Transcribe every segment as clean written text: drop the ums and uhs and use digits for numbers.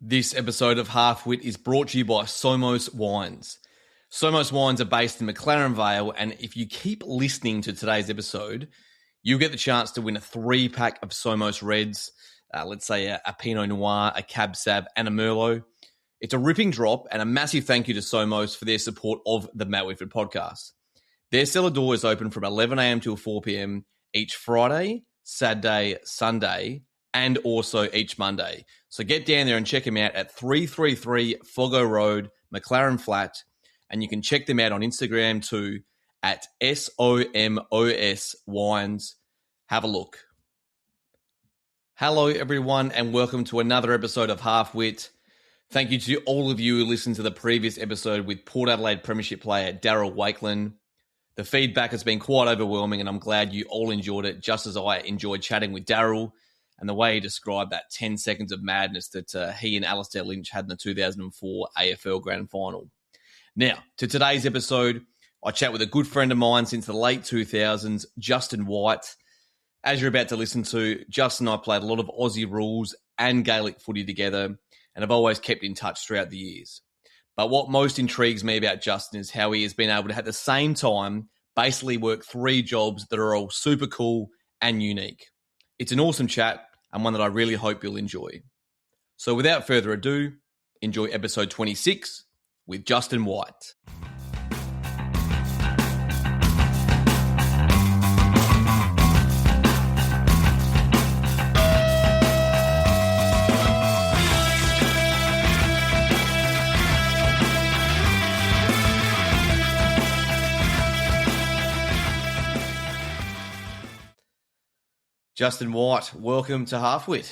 This episode of Half Wit is brought to you by Somos Wines. Somos Wines are based in McLaren Vale, and if you keep listening to today's episode, you'll get the chance to win a 3-pack of Somos Reds, let's say a Pinot Noir, a Cab Sav, and a Merlot. It's a ripping drop, and a massive thank you to Somos for their support of the Matt Whitford podcast. Their cellar door is open from 11 a.m. till 4 p.m. each Friday, Saturday, Sunday, and also each Monday. So get down there and check them out at 333 Foggo Road, McLaren Flat, and you can check them out on Instagram too at SOMOS Wines. Have a look. Hello everyone and welcome to another episode of Half Wit. Thank you to all of you who listened to the previous episode with Port Adelaide Premiership player Daryl Wakelin. The feedback has been quite overwhelming and I'm glad you all enjoyed it just as I enjoyed chatting with Daryl and the way he described that 10 seconds of madness that he and Alistair Lynch had in the 2004 AFL Grand Final. Now, to today's episode, I chat with a good friend of mine since the late 2000s, Justin White. As you're about to listen to, Justin and I played a lot of Aussie rules and Gaelic footy together and have always kept in touch throughout the years. But what most intrigues me about Justin is how he has been able to, at the same time, basically work 3 jobs that are all super cool and unique. It's an awesome chat and one that I really hope you'll enjoy. So without further ado, enjoy episode 26 with Justin White. Justin White, welcome to Halfwit.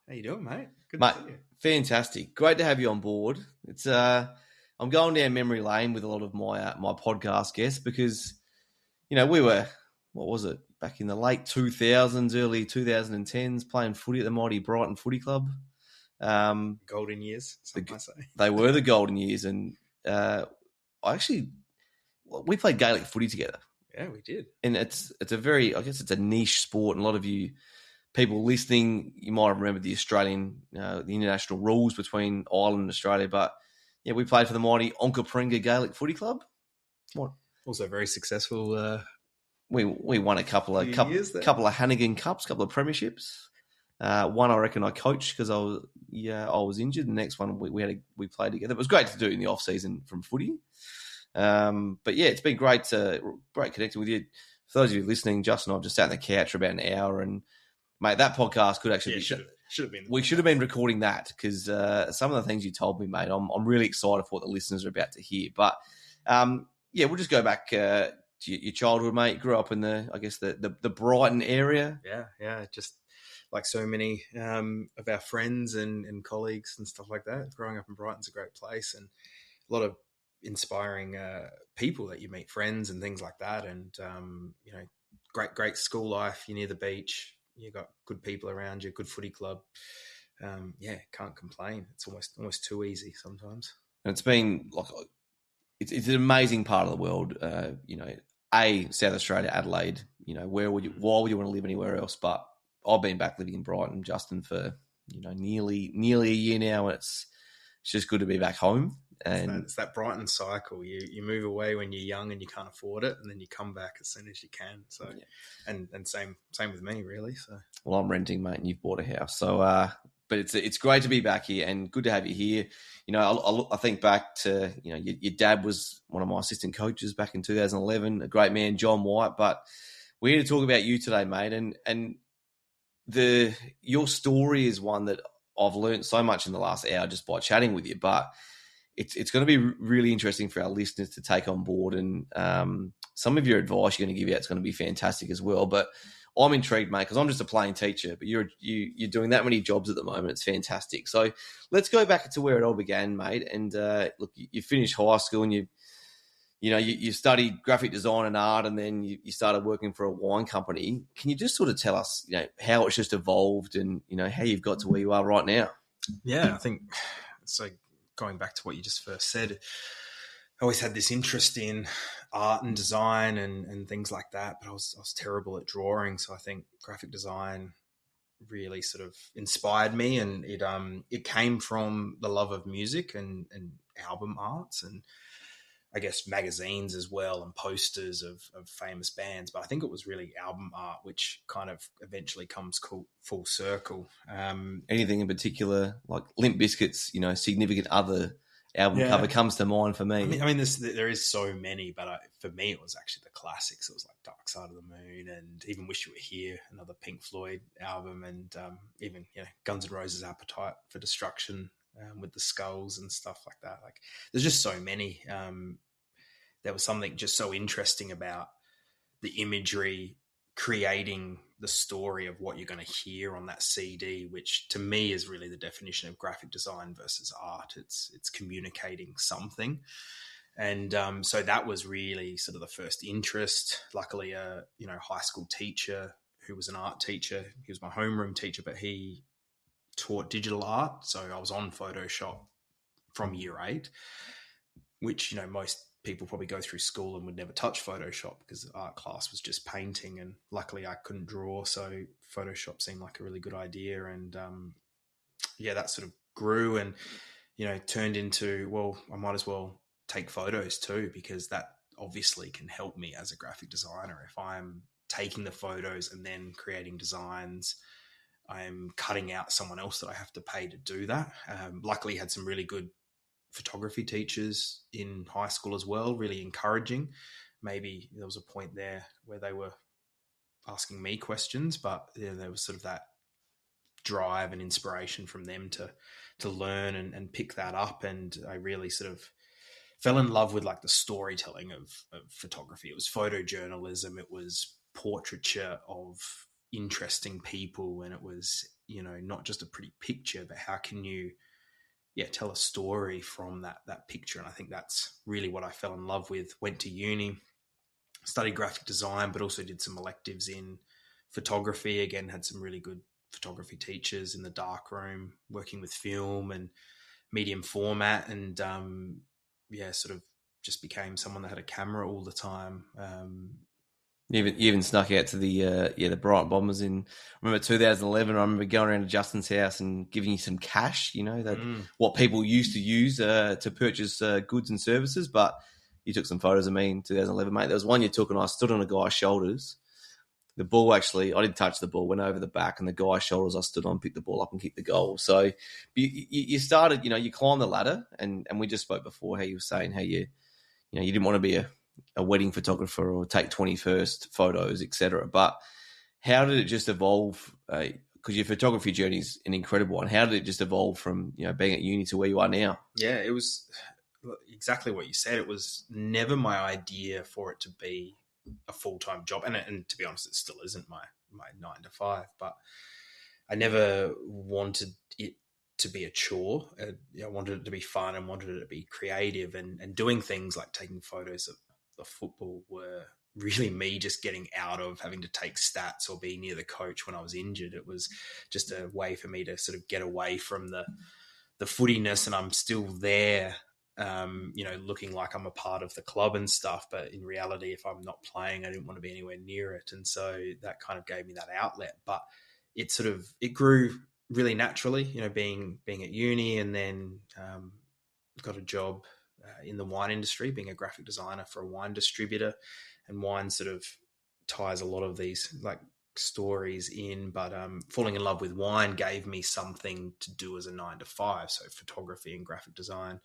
How you doing, mate? Good Mate, to see you. fantastic. Great to have you on board. It's I'm going down memory lane with a lot of my my podcast guests because, you know, we were, what was it, back in the late 2000s, early 2010s, playing footy at the mighty Brighton Footy Club. Golden years, some might say. They were the golden years, and we played Gaelic footy together. Yeah, we did. And it's a very, I guess it's a niche sport, and a lot of you people listening, you might have remembered the Australian, the international rules between Ireland and Australia. But yeah, we played for the mighty Onkapringa Gaelic Footy Club. What? Also very successful. We won a couple of Hannigan Cups, couple of premierships. One I reckon I coached because I was injured. The next one we played together. It was great to do in the off season from footy. But yeah, it's been great connecting with you. For those of you listening, Justin and I've just sat on the couch for about an hour, and mate, that podcast could actually should have been. We should have been recording that because some of the things you told me, mate, I'm really excited for what the listeners are about to hear. But yeah, we'll just go back to your childhood, mate. You grew up in the Brighton area. Yeah, just like so many of our friends and colleagues and stuff like that. Growing up in Brighton's a great place, and a lot of inspiring people that you meet, friends and things like that, and you know, great school life. You're near the beach, you got good people around you, good footy club. Yeah, can't complain. It's almost too easy sometimes. And it's been like it's an amazing part of the world. You know, South Australia, Adelaide. You know, why would you want to live anywhere else? But I've been back living in Brighton, Justin, for nearly a year now. And it's just good to be back home. And it's that Brighton cycle. You move away when you're young and you can't afford it, and then you come back as soon as you can. So, yeah. and same with me, really. So, well, I'm renting, mate, and you've bought a house. So, but it's great to be back here and good to have you here. You know, I think back to your dad was one of my assistant coaches back in 2011, a great man, John White. But we're here to talk about you today, mate, and your story is one that I've learned so much in the last hour just by chatting with you, but it's going to be really interesting for our listeners to take on board, and some of your advice you're going to give out is going to be fantastic as well. But I'm intrigued, mate, because I'm just a plain teacher, but you're doing that many jobs at the moment. It's fantastic. So let's go back to where it all began, mate. And look, you finished high school and you studied graphic design and art, and then you started working for a wine company. Can you just sort of tell us, how it's just evolved and, how you've got to where you are right now? Yeah, I think so. Going back to what you just first said, I always had this interest in art and design and things like that, but I was terrible at drawing. So I think graphic design really sort of inspired me, and it came from the love of music and album arts, and I guess magazines as well, and posters of famous bands. But I think it was really album art which kind of eventually comes full circle. Anything in particular, like Limp Bizkit's, Significant Other album cover comes to mind for me. I mean, there is so many, but for me, it was actually the classics. It was like Dark Side of the Moon, and even Wish You Were Here, another Pink Floyd album, and even Guns N' Roses' Appetite for Destruction, with the skulls and stuff like that. Like, there's just so many. There was something just so interesting about the imagery creating the story of what you're going to hear on that CD, which to me is really the definition of graphic design versus art. It's communicating something. And so that was really sort of the first interest. Luckily, a high school teacher who was an art teacher, he was my homeroom teacher, but he taught digital art. So I was on Photoshop from year 8, which, most people probably go through school and would never touch Photoshop because the art class was just painting. And luckily I couldn't draw, so Photoshop seemed like a really good idea. And that sort of grew and, turned into, well, I might as well take photos too, because that obviously can help me as a graphic designer. If I'm taking the photos and then creating designs, I'm cutting out someone else that I have to pay to do that. Luckily had some really good photography teachers in high school as well, really encouraging. Maybe there was a point there where they were asking me questions, but there was sort of that drive and inspiration from them to learn and pick that up. And I really sort of fell in love with like the storytelling of photography. It was photojournalism, it was portraiture of interesting people, and it was, not just a pretty picture, but how can you tell a story from that picture. And I think that's really what I fell in love with. Went to uni, studied graphic design, but also did some electives in photography. Again, had some really good photography teachers in the darkroom, working with film and medium format, and sort of just became someone that had a camera all the time. You even snuck out to the Brighton Bombers in, I remember 2011. I remember going around to Justin's house and giving you some cash, what people used to use to purchase goods and services. But you took some photos of me in 2011, mate. There was one you took and I stood on a guy's shoulders. The ball actually, I didn't touch the ball, went over the back, and the guy's shoulders I stood on, picked the ball up and kicked the goal. So you started, you climbed the ladder, and we just spoke before how you were saying how you didn't want to be a wedding photographer or take 21st photos, etc. But how did it just evolve? Because your photography journey is an incredible one. How did it just evolve from being at uni to where you are now? Yeah, it was exactly what you said. It was never my idea for it to be a full-time job, and to be honest, it still isn't my 9 to 5. But I never wanted it to be a chore. I wanted it to be fun and wanted it to be creative, and doing things like taking photos of the football were really me just getting out of having to take stats or be near the coach when I was injured. It was just a way for me to sort of get away from the footiness, and I'm still there, looking like I'm a part of the club and stuff. But in reality, if I'm not playing, I didn't want to be anywhere near it. And so that kind of gave me that outlet. But it grew really naturally, being at uni, and then got a job in the wine industry, being a graphic designer for a wine distributor. And wine sort of ties a lot of these like stories in, but falling in love with wine gave me something to do as a 9 to 5. So photography and graphic design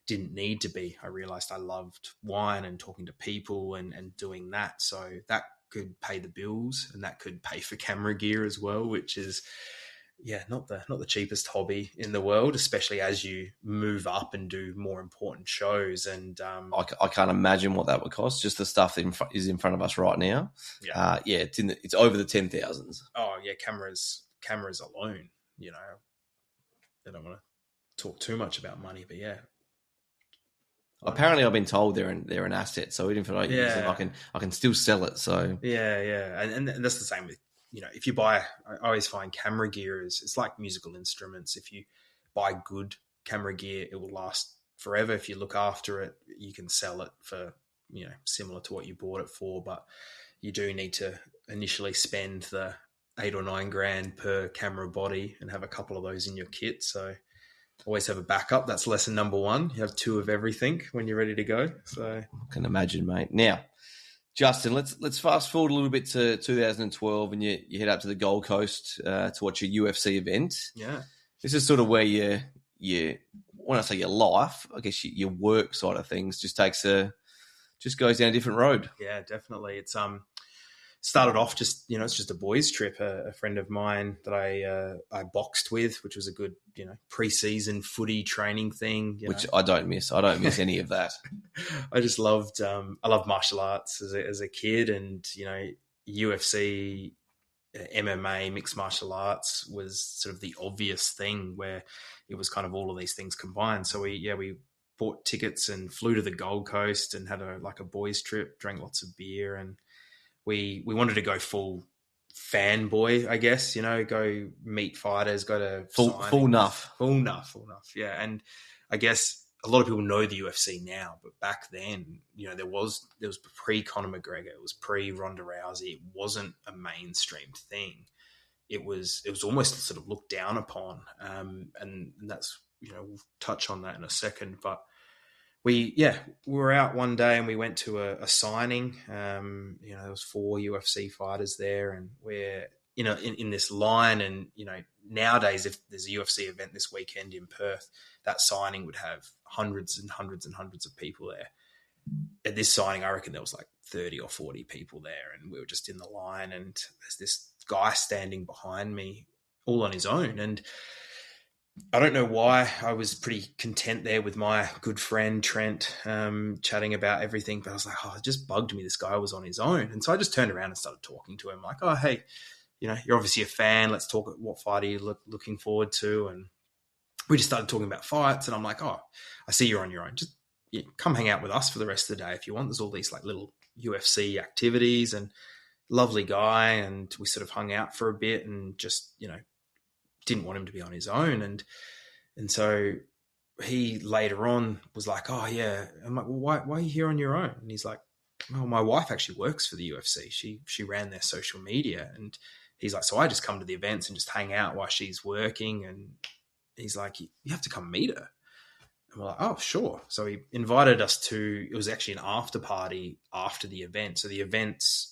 didn't need to be. I realized I loved wine and talking to people and doing that. So that could pay the bills, and that could pay for camera gear as well, which is not the cheapest hobby in the world, especially as you move up and do more important shows. And I can't imagine what that would cost. Just the stuff that is in front of us right now. It's over the 10,000s. Oh yeah, cameras alone. I don't want to talk too much about money, but yeah. Apparently, I've been told they're an asset, so even if I don't use them, I can still sell it. So and that's the same with. If you buy, I always find camera gear it's like musical instruments. If you buy good camera gear, it will last forever. If you look after it, you can sell it for, similar to what you bought it for, but you do need to initially spend the $8 or $9 per camera body and have a couple of those in your kit. So always have a backup. That's lesson number one. You have two of everything when you're ready to go. So I can imagine, mate. Now, Justin, let's fast forward a little bit to 2012, and you head up to the Gold Coast to watch a UFC event. Yeah, this is sort of where you when I say your life, I guess your work side of things just goes down a different road. Yeah, definitely. It's started off just, it's just a boys trip. A friend of mine that I boxed with, which was a good, pre-season footy training thing. Which I don't miss. I don't miss any of that. I just loved, I loved martial arts as a kid, and, UFC, MMA, mixed martial arts was sort of the obvious thing where it was kind of all of these things combined. So we bought tickets and flew to the Gold Coast and had a boys trip, drank lots of beer, and we wanted to go full fanboy, I guess, go meet fighters, go to full enough. Yeah. And I guess a lot of people know the UFC now, but back then, there was pre Conor McGregor, it was pre Ronda Rousey. It wasn't a mainstream thing. It was almost sort of looked down upon. And that's, we'll touch on that in a second, but we were out one day and we went to a signing. There was 4 UFC fighters there, and we're in this line. And nowadays, if there's a UFC event this weekend in Perth, that signing would have hundreds and hundreds and hundreds of people there. At this signing, I reckon there was like 30 or 40 people there, and we were just in the line. And there's this guy standing behind me, all on his own, and I don't know why. I was pretty content there with my good friend Trent, chatting about everything, but I was like, it just bugged me. This guy was on his own. And so I just turned around and started talking to him like, oh, hey, you're obviously a fan. Let's talk. What fight are you looking forward to? And we just started talking about fights, and I'm like, oh, I see you're on your own. Just come hang out with us for the rest of the day if you want. There's all these like little UFC activities, and lovely guy. And we sort of hung out for a bit and just, didn't want him to be on his own. And so he later on was like, oh yeah. I'm like, well, why are you here on your own? And he's like, well, my wife actually works for the UFC. She ran their social media. And he's like, so I just come to the events and just hang out while she's working. And he's like, you have to come meet her. And we're like, oh, sure. So he invited us to, it was actually an after party after the event. So the events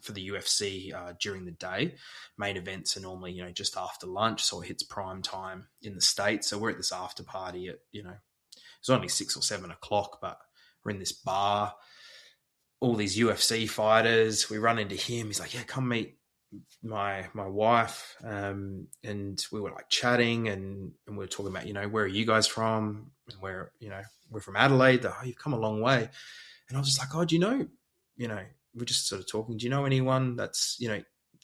for the UFC during the day. Main events are normally, just after lunch, so it hits prime time in the States. So we're at this after party at, it's only 6 or 7 o'clock, but we're in this bar, all these UFC fighters. We run into him. He's like, yeah, come meet my wife. And we were like chatting, and we were talking about, where are you guys from? And we're from Adelaide. Oh, you've come a long way. And I was just like, oh, do you know, we're just sort of talking. Do you know anyone that's,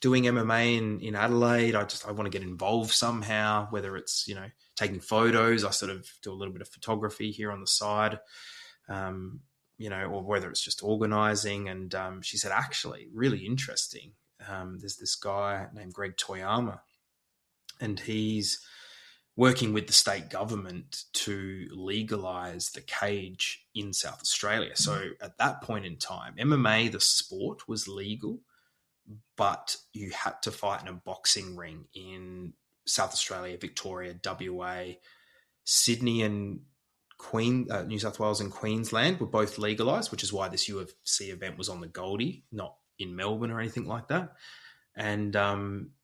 doing MMA in Adelaide? I want to get involved somehow, whether it's, taking photos. I sort of do a little bit of photography here on the side, or whether it's just organizing. And she said, actually, really interesting. There's this guy named Greg Toyama, and he's working with the state government to legalize the cage in South Australia. So at that point in time, MMA, the sport, was legal, but you had to fight in a boxing ring in South Australia, Victoria, WA, Sydney and New South Wales and Queensland were both legalized, which is why this UFC event was on the Goldie, not in Melbourne or anything like that. And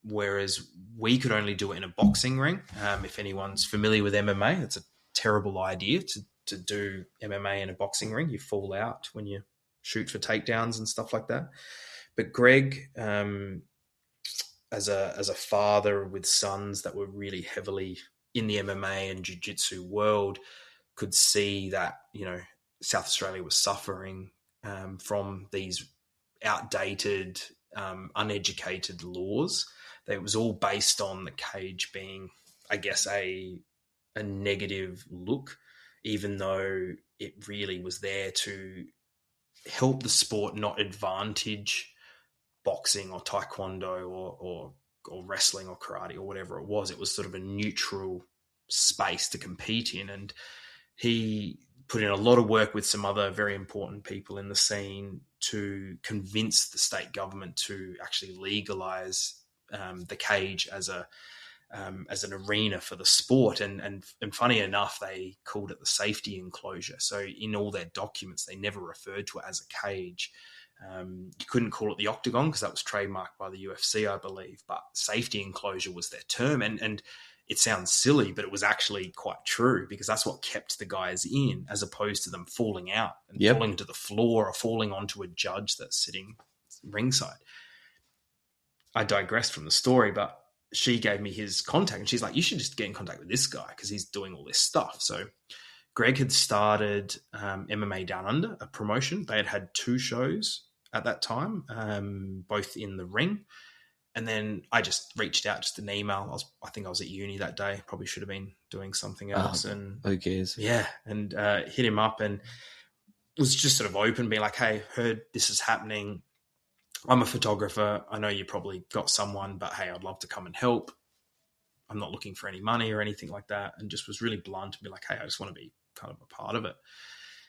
whereas we could only do it in a boxing ring. If anyone's familiar with MMA, it's a terrible idea to do MMA in a boxing ring. You fall out when you shoot for takedowns and stuff like that. But Greg, as a father with sons that were really heavily in the MMA and jiu-jitsu world, could see that, South Australia was suffering from these outdated, uneducated laws. It was all based on the cage being, I guess, a negative look, even though it really was there to help the sport, not advantage boxing or taekwondo or wrestling or karate or whatever it was. It was sort of a neutral space to compete in. And he put in a lot of work with some other very important people in the scene to convince the state government to actually legalize the cage as an arena for the sport. And funny enough, they called it the safety enclosure. So in all their documents, they never referred to it as a cage. You couldn't call it the octagon because that was trademarked by the UFC, I believe. But safety enclosure was their term. And it sounds silly, but it was actually quite true because that's what kept the guys in, as opposed to them falling out and falling to the floor or falling onto a judge that's sitting ringside. I digressed from the story, but she gave me his contact and she's like, you should just get in contact with this guy because he's doing all this stuff. So Greg had started MMA Down Under, a promotion. They had 2 shows at that time, both in the ring. And then I just reached out, just an email. I think I was at uni that day. Probably should have been doing something else. And who cares? Yeah. And hit him up and was just sort of open, being like, hey, heard this is happening. I'm a photographer. I know you probably got someone, but hey, I'd love to come and help. I'm not looking for any money or anything like that. And just was really blunt and be like, hey, I just want to be kind of a part of it.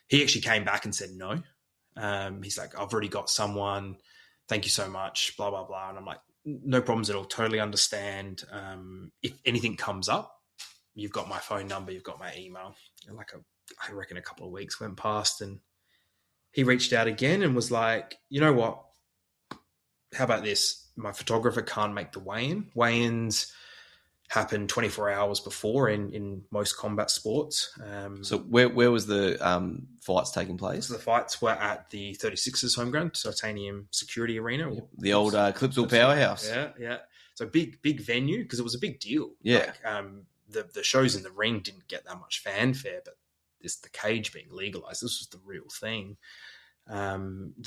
He actually came back and said no. He's like, I've already got someone. Thank you so much, blah, blah, blah. And I'm like, no problems at all. Totally understand. If anything comes up, you've got my phone number, you've got my email. And I reckon a couple of weeks went past and he reached out again and was like, you know what? How about this? My photographer can't make the weigh-in. Weigh-ins happen 24 hours before in most combat sports. So where was the fights taking place? So the fights were at the 36ers home ground, Titanium Security Arena. The old Clipsal Powerhouse. Yeah. So big venue because it was a big deal. Yeah. The shows in the ring didn't get that much fanfare, but the cage being legalized, this was the real thing.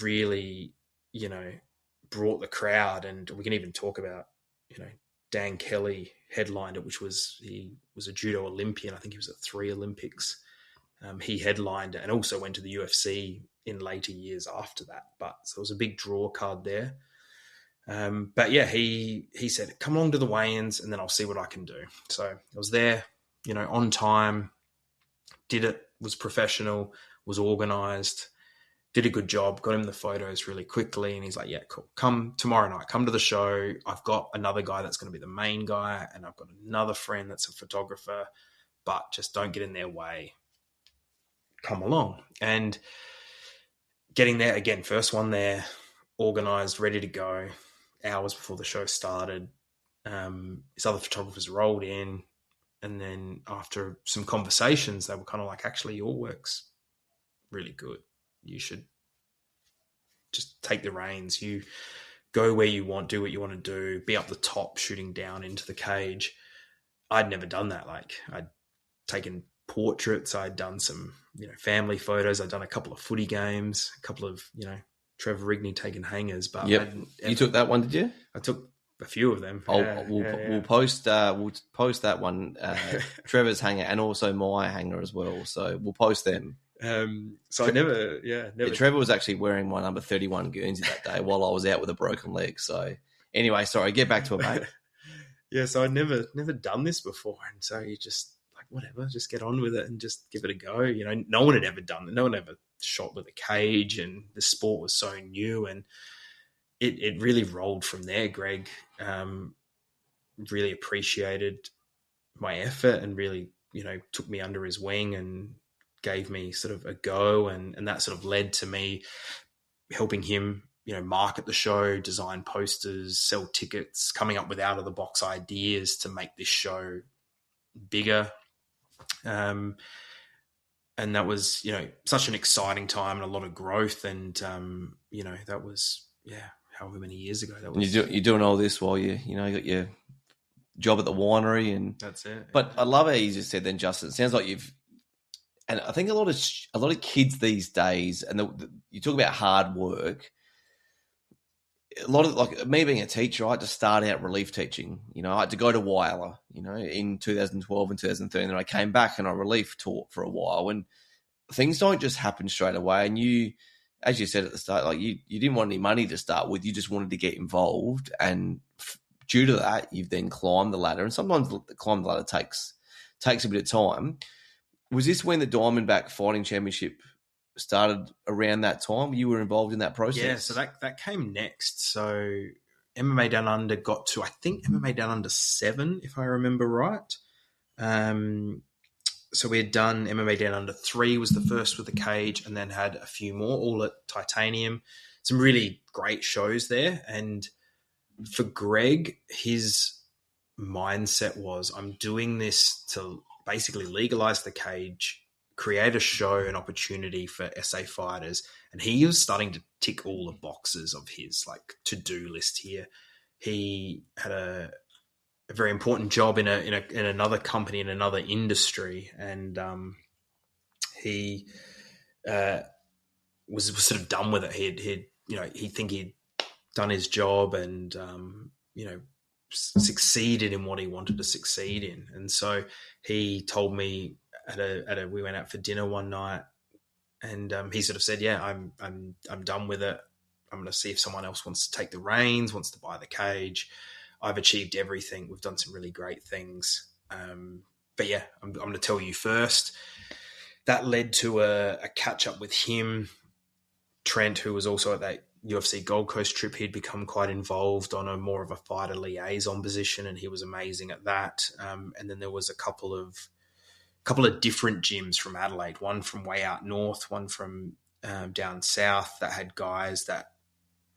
Really, brought the crowd, and we can even talk about, Dan Kelly headlined it, he was a judo Olympian. I think he was at 3 Olympics. He headlined it and also went to the UFC in later years after that. So it was a big draw card there. But yeah, he said, come along to the weigh-ins and then I'll see what I can do. So I was there, on time, did it, was professional, was organized, did a good job, got him the photos really quickly. And he's like, yeah, cool. Come tomorrow night, come to the show. I've got another guy that's going to be the main guy, and I've got another friend that's a photographer, but just don't get in their way. Come along. And getting there, again, first one there, organized, ready to go, hours before the show started. His other photographers rolled in, and then after some conversations, they were kind of like, actually, your work's really good. You should just take the reins. You go where you want, do what you want to do, be up the top, shooting down into the cage. I'd never done that. I'd taken portraits. I'd done some, family photos. I'd done a couple of footy games, a couple of, Trevor Rigney taking hangers. But you took that one, did you? I took a few of them. We'll post that one, Trevor's hanger, and also my hanger as well. So we'll post them. So I never. Trevor was actually wearing my number 31 Guernsey that day while I was out with a broken leg. So anyway, sorry, get back to it, mate. Yeah, so I'd never done this before, and so you just whatever, just get on with it and just give it a go. No one had ever done it. No one ever shot with a cage, and the sport was so new, and it really rolled from there. Greg really appreciated my effort and really, took me under his wing and gave me sort of a go, and that sort of led to me helping him, market the show, design posters, sell tickets, coming up with out of the box ideas to make this show bigger. And that was, such an exciting time and a lot of growth. And, that was, however many years ago. That was. You're doing all this while you got your job at the winery, and that's it. But I love how you just said then, Justin. It sounds like and I think a lot of kids these days, and you talk about hard work. A lot of, like me being a teacher, I had to start out relief teaching. I had to go to Weiler, in 2012 and 2013. And I came back and I relief taught for a while. And things don't just happen straight away. And you, as you said at the start, you didn't want any money to start with. You just wanted to get involved. And due to that, you've then climbed the ladder. And sometimes the climb the ladder takes a bit of time. Was this when the Diamondback Fighting Championship started around that time? You were involved in that process? Yeah, so that came next. So MMA Down Under got to, I think, MMA Down Under 7, if I remember right. So we had done MMA Down Under 3 was the first with the cage, and then had a few more, all at Titanium. Some really great shows there. And for Greg, his mindset was, I'm doing this to basically legalize the cage, create a show, an opportunity for SA fighters. And he was starting to tick all the boxes of his like to-do list here. He had a very important job in another company, in another industry, and he was sort of done with it. He'd think he'd done his job and succeeded in what he wanted to succeed in. And so he told me we went out for dinner one night, and he sort of said, "Yeah, I'm done with it. I'm going to see if someone else wants to take the reins, wants to buy the cage. I've achieved everything. We've done some really great things. But yeah, I'm going to tell you first." That led to a catch up with him. Trent, who was also at that UFC Gold Coast trip, he'd become quite involved on a more of a fighter liaison position, and he was amazing at that. And then there was a couple of different gyms from Adelaide, one from way out north, one from down south, that had guys that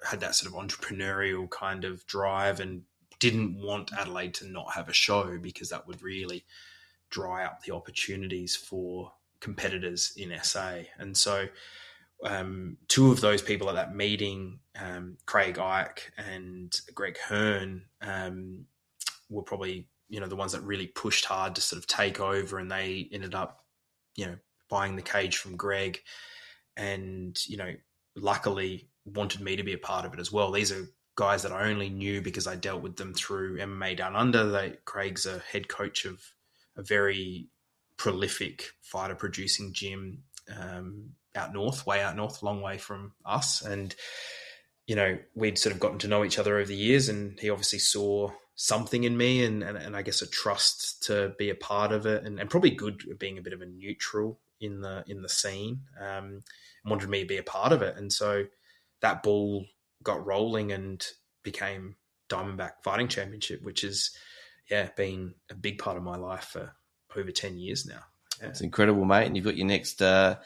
had that sort of entrepreneurial kind of drive and didn't want Adelaide to not have a show, because that would really dry up the opportunities for competitors in SA. And so two of those people at that meeting, Craig Ike and Greg Hearn, were probably, the ones that really pushed hard to sort of take over, and they ended up, buying the cage from Greg, and, luckily wanted me to be a part of it as well. These are guys that I only knew because I dealt with them through MMA Down Under. Craig's a head coach of a very prolific fighter producing gym out north, way out north, long way from us. And, we'd sort of gotten to know each other over the years, and he obviously saw something in me and I guess a trust to be a part of it, and probably good at being a bit of a neutral in the scene, and wanted me to be a part of it. And so that ball got rolling and became Diamondback Fighting Championship, which has been a big part of my life for over 10 years now. Yeah. It's incredible, mate. And you've got your next Diamond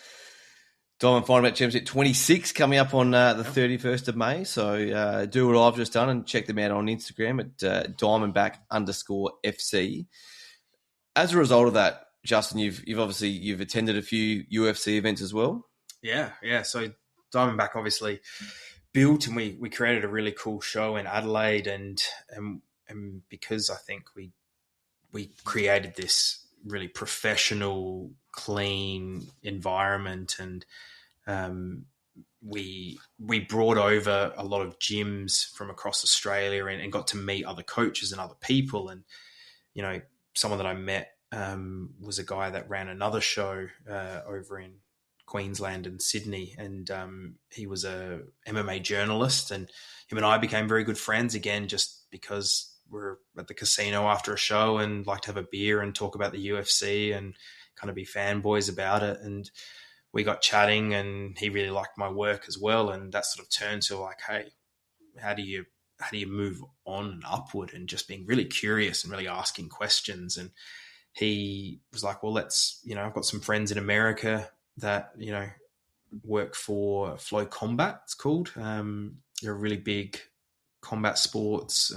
Fighting Championship 26 coming up on the 31st of May. So do what I've just done and check them out on Instagram at Diamondback_FC. As a result of that, Justin, you've obviously attended a few UFC events as well. Yeah. So Diamondback obviously built, and we created a really cool show in Adelaide, and because I think we created this really professional, clean environment, and we brought over a lot of gyms from across Australia and got to meet other coaches and other people. And someone that I met was a guy that ran another show over in Queensland and Sydney, and he was a MMA journalist, and him and I became very good friends again, just because we're at the casino after a show and like to have a beer and talk about the UFC and kind of be fanboys about it. And we got chatting, and he really liked my work as well, and that sort of turned to like, hey, how do you move on and upward, and just being really curious and really asking questions. And he was like, well, let's, I've got some friends in America that, work for Flow Combat, it's called. They're a really big combat sports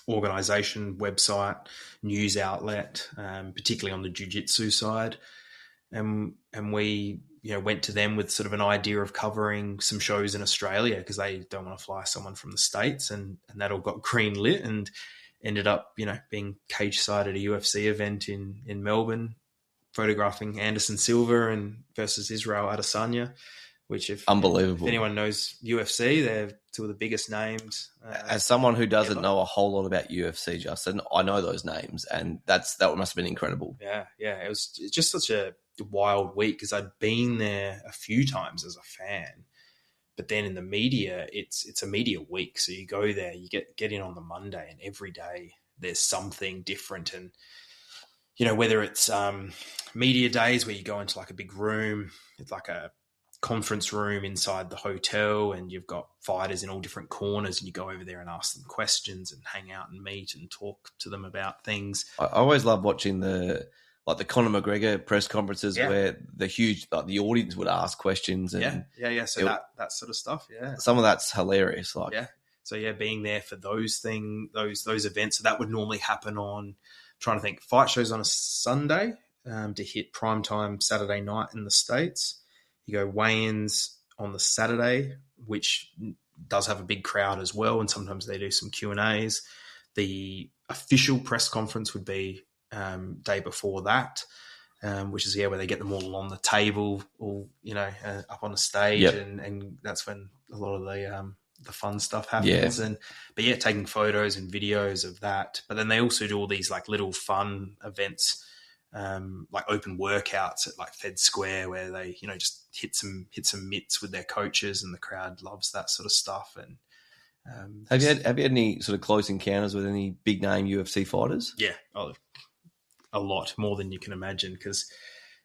organization, website, news outlet, particularly on the jiu-jitsu side. And we, went to them with sort of an idea of covering some shows in Australia, because they don't want to fly someone from the States, and that all got green lit and ended up, being cage side at a UFC event in Melbourne, photographing Anderson Silva and versus Israel Adesanya, which unbelievable. If anyone knows UFC, they're two of the biggest names. As someone who doesn't know a whole lot about UFC, Justin, I know those names, and that must have been incredible. Yeah. It's just such a wild week, because I'd been there a few times as a fan, but then in the media, it's a media week. So you go there, you get in on the Monday, and every day there's something different. And whether it's media days where you go into like a big room, it's like a conference room inside the hotel, and you've got fighters in all different corners, and you go over there and ask them questions and hang out and meet and talk to them about things. I always love watching the Conor McGregor press conferences where the huge, the audience would ask questions. And So that sort of stuff. Yeah. Some of that's hilarious. So being there for those events. So that would normally happen on, trying to think, fight shows on a Sunday to hit primetime Saturday night in the States. You go weigh-ins on the Saturday, which does have a big crowd as well, and sometimes they do some Q&As. The official press conference would be day before that, which is where they get them all on the table, all up on the stage, and that's when a lot of the fun stuff happens. Taking photos and videos of that. But then they also do all these like little fun events, like open workouts at like Fed Square, where they just hit some mitts with their coaches, and the crowd loves that sort of stuff. And have you had any sort of close encounters with any big name UFC fighters? Yeah, a lot more than you can imagine, because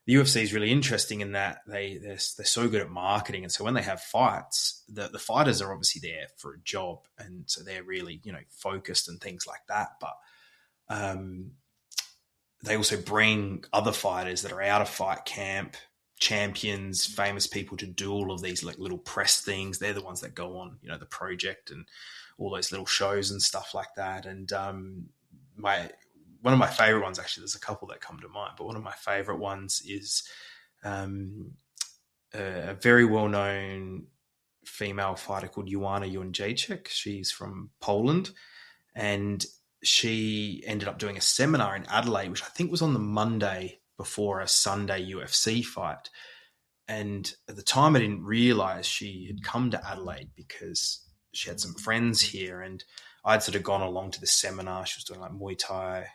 the UFC is really interesting in that they're so good at marketing, and so when they have fights, the fighters are obviously there for a job, and so they're really focused and things like that. But they also bring other fighters that are out of fight camp, champions, famous people, to do all of these like little press things. They're the ones that go on, the Project and all those little shows and stuff like that. And one of my favorite ones, actually, there's a couple that come to mind, but one of my favorite ones is a very well-known female fighter called Joanna Jędrzejczyk. She's from Poland, and she ended up doing a seminar in Adelaide, which I think was on the Monday before a Sunday UFC fight. And at the time, I didn't realize she had come to Adelaide because she had some friends here, and I'd sort of gone along to the seminar. She was doing like Muay Thai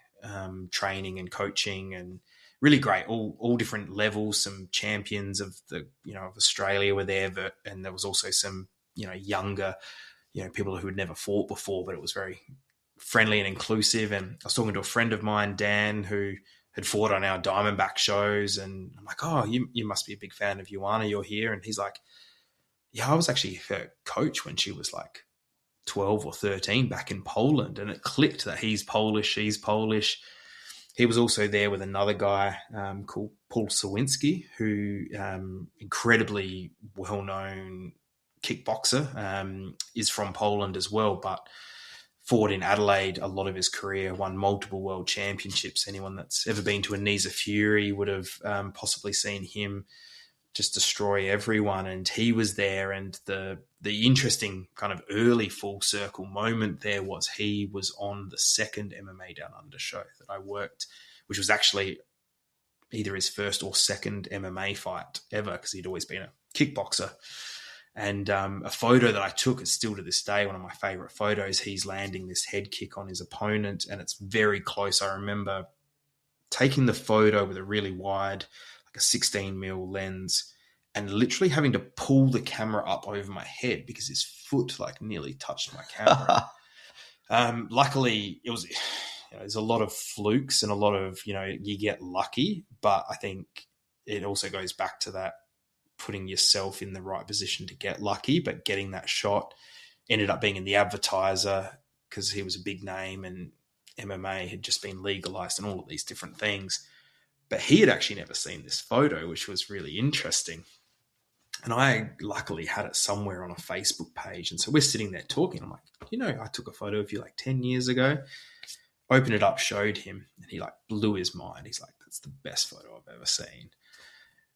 training and coaching, and really great, all different levels. Some champions of of Australia were there, and there was also some younger people who had never fought before, but it was very friendly and inclusive. And I was talking to a friend of mine, Dan, who had fought on our Diamondback shows, and I'm like, oh, you must be a big fan of Joanna, you're here. And he's like, yeah, I was actually her coach when she was like 12 or 13 back in Poland. And it clicked that he's Polish, she's Polish. He was also there with another guy called Paul Sawinski, who incredibly well-known kickboxer, is from Poland as well, but fought in Adelaide a lot of his career, won multiple world championships. Anyone that's ever been to a Nisa Fury would have possibly seen him just destroy everyone. And he was there. And the interesting kind of early full circle moment there was he was on the second MMA Down Under show that I worked, which was actually either his first or second MMA fight ever, because he'd always been a kickboxer. And a photo that I took is still to this day one of my favorite photos. He's landing this head kick on his opponent, and it's very close. I remember taking the photo with a really wide, like a 16 mil lens, and literally having to pull the camera up over my head because his foot like nearly touched my camera. Luckily, it was, there's a lot of flukes and a lot of, you get lucky, but I think it also goes back to that putting yourself in the right position to get lucky. But getting that shot ended up being in the Advertiser because he was a big name and MMA had just been legalized and all of these different things. But he had actually never seen this photo, which was really interesting. And I luckily had it somewhere on a Facebook page. And so we're sitting there talking. I'm like, I took a photo of you like 10 years ago. Opened it up, showed him, and he like blew his mind. He's like, that's the best photo I've ever seen.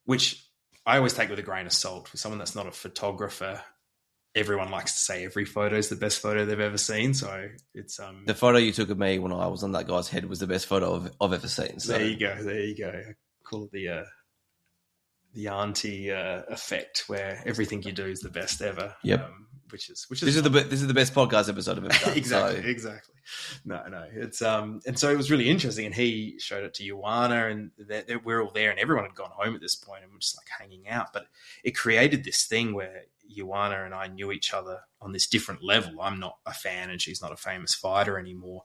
Which I always take with a grain of salt. For someone that's not a photographer, everyone likes to say every photo is the best photo they've ever seen. So it's the photo you took of me when I was on that guy's head was the best photo I've ever seen. So there you go. I call it the auntie effect, where everything you do is the best ever. Yep. Which is this is the best podcast episode I've ever done. Exactly. No, it's and so it was really interesting, and he showed it to Joanna, and we're all there, and everyone had gone home at this point, and we're just like hanging out. But it created this thing where Joanna and I knew each other on this different level. I'm not a fan, and she's not a famous fighter anymore.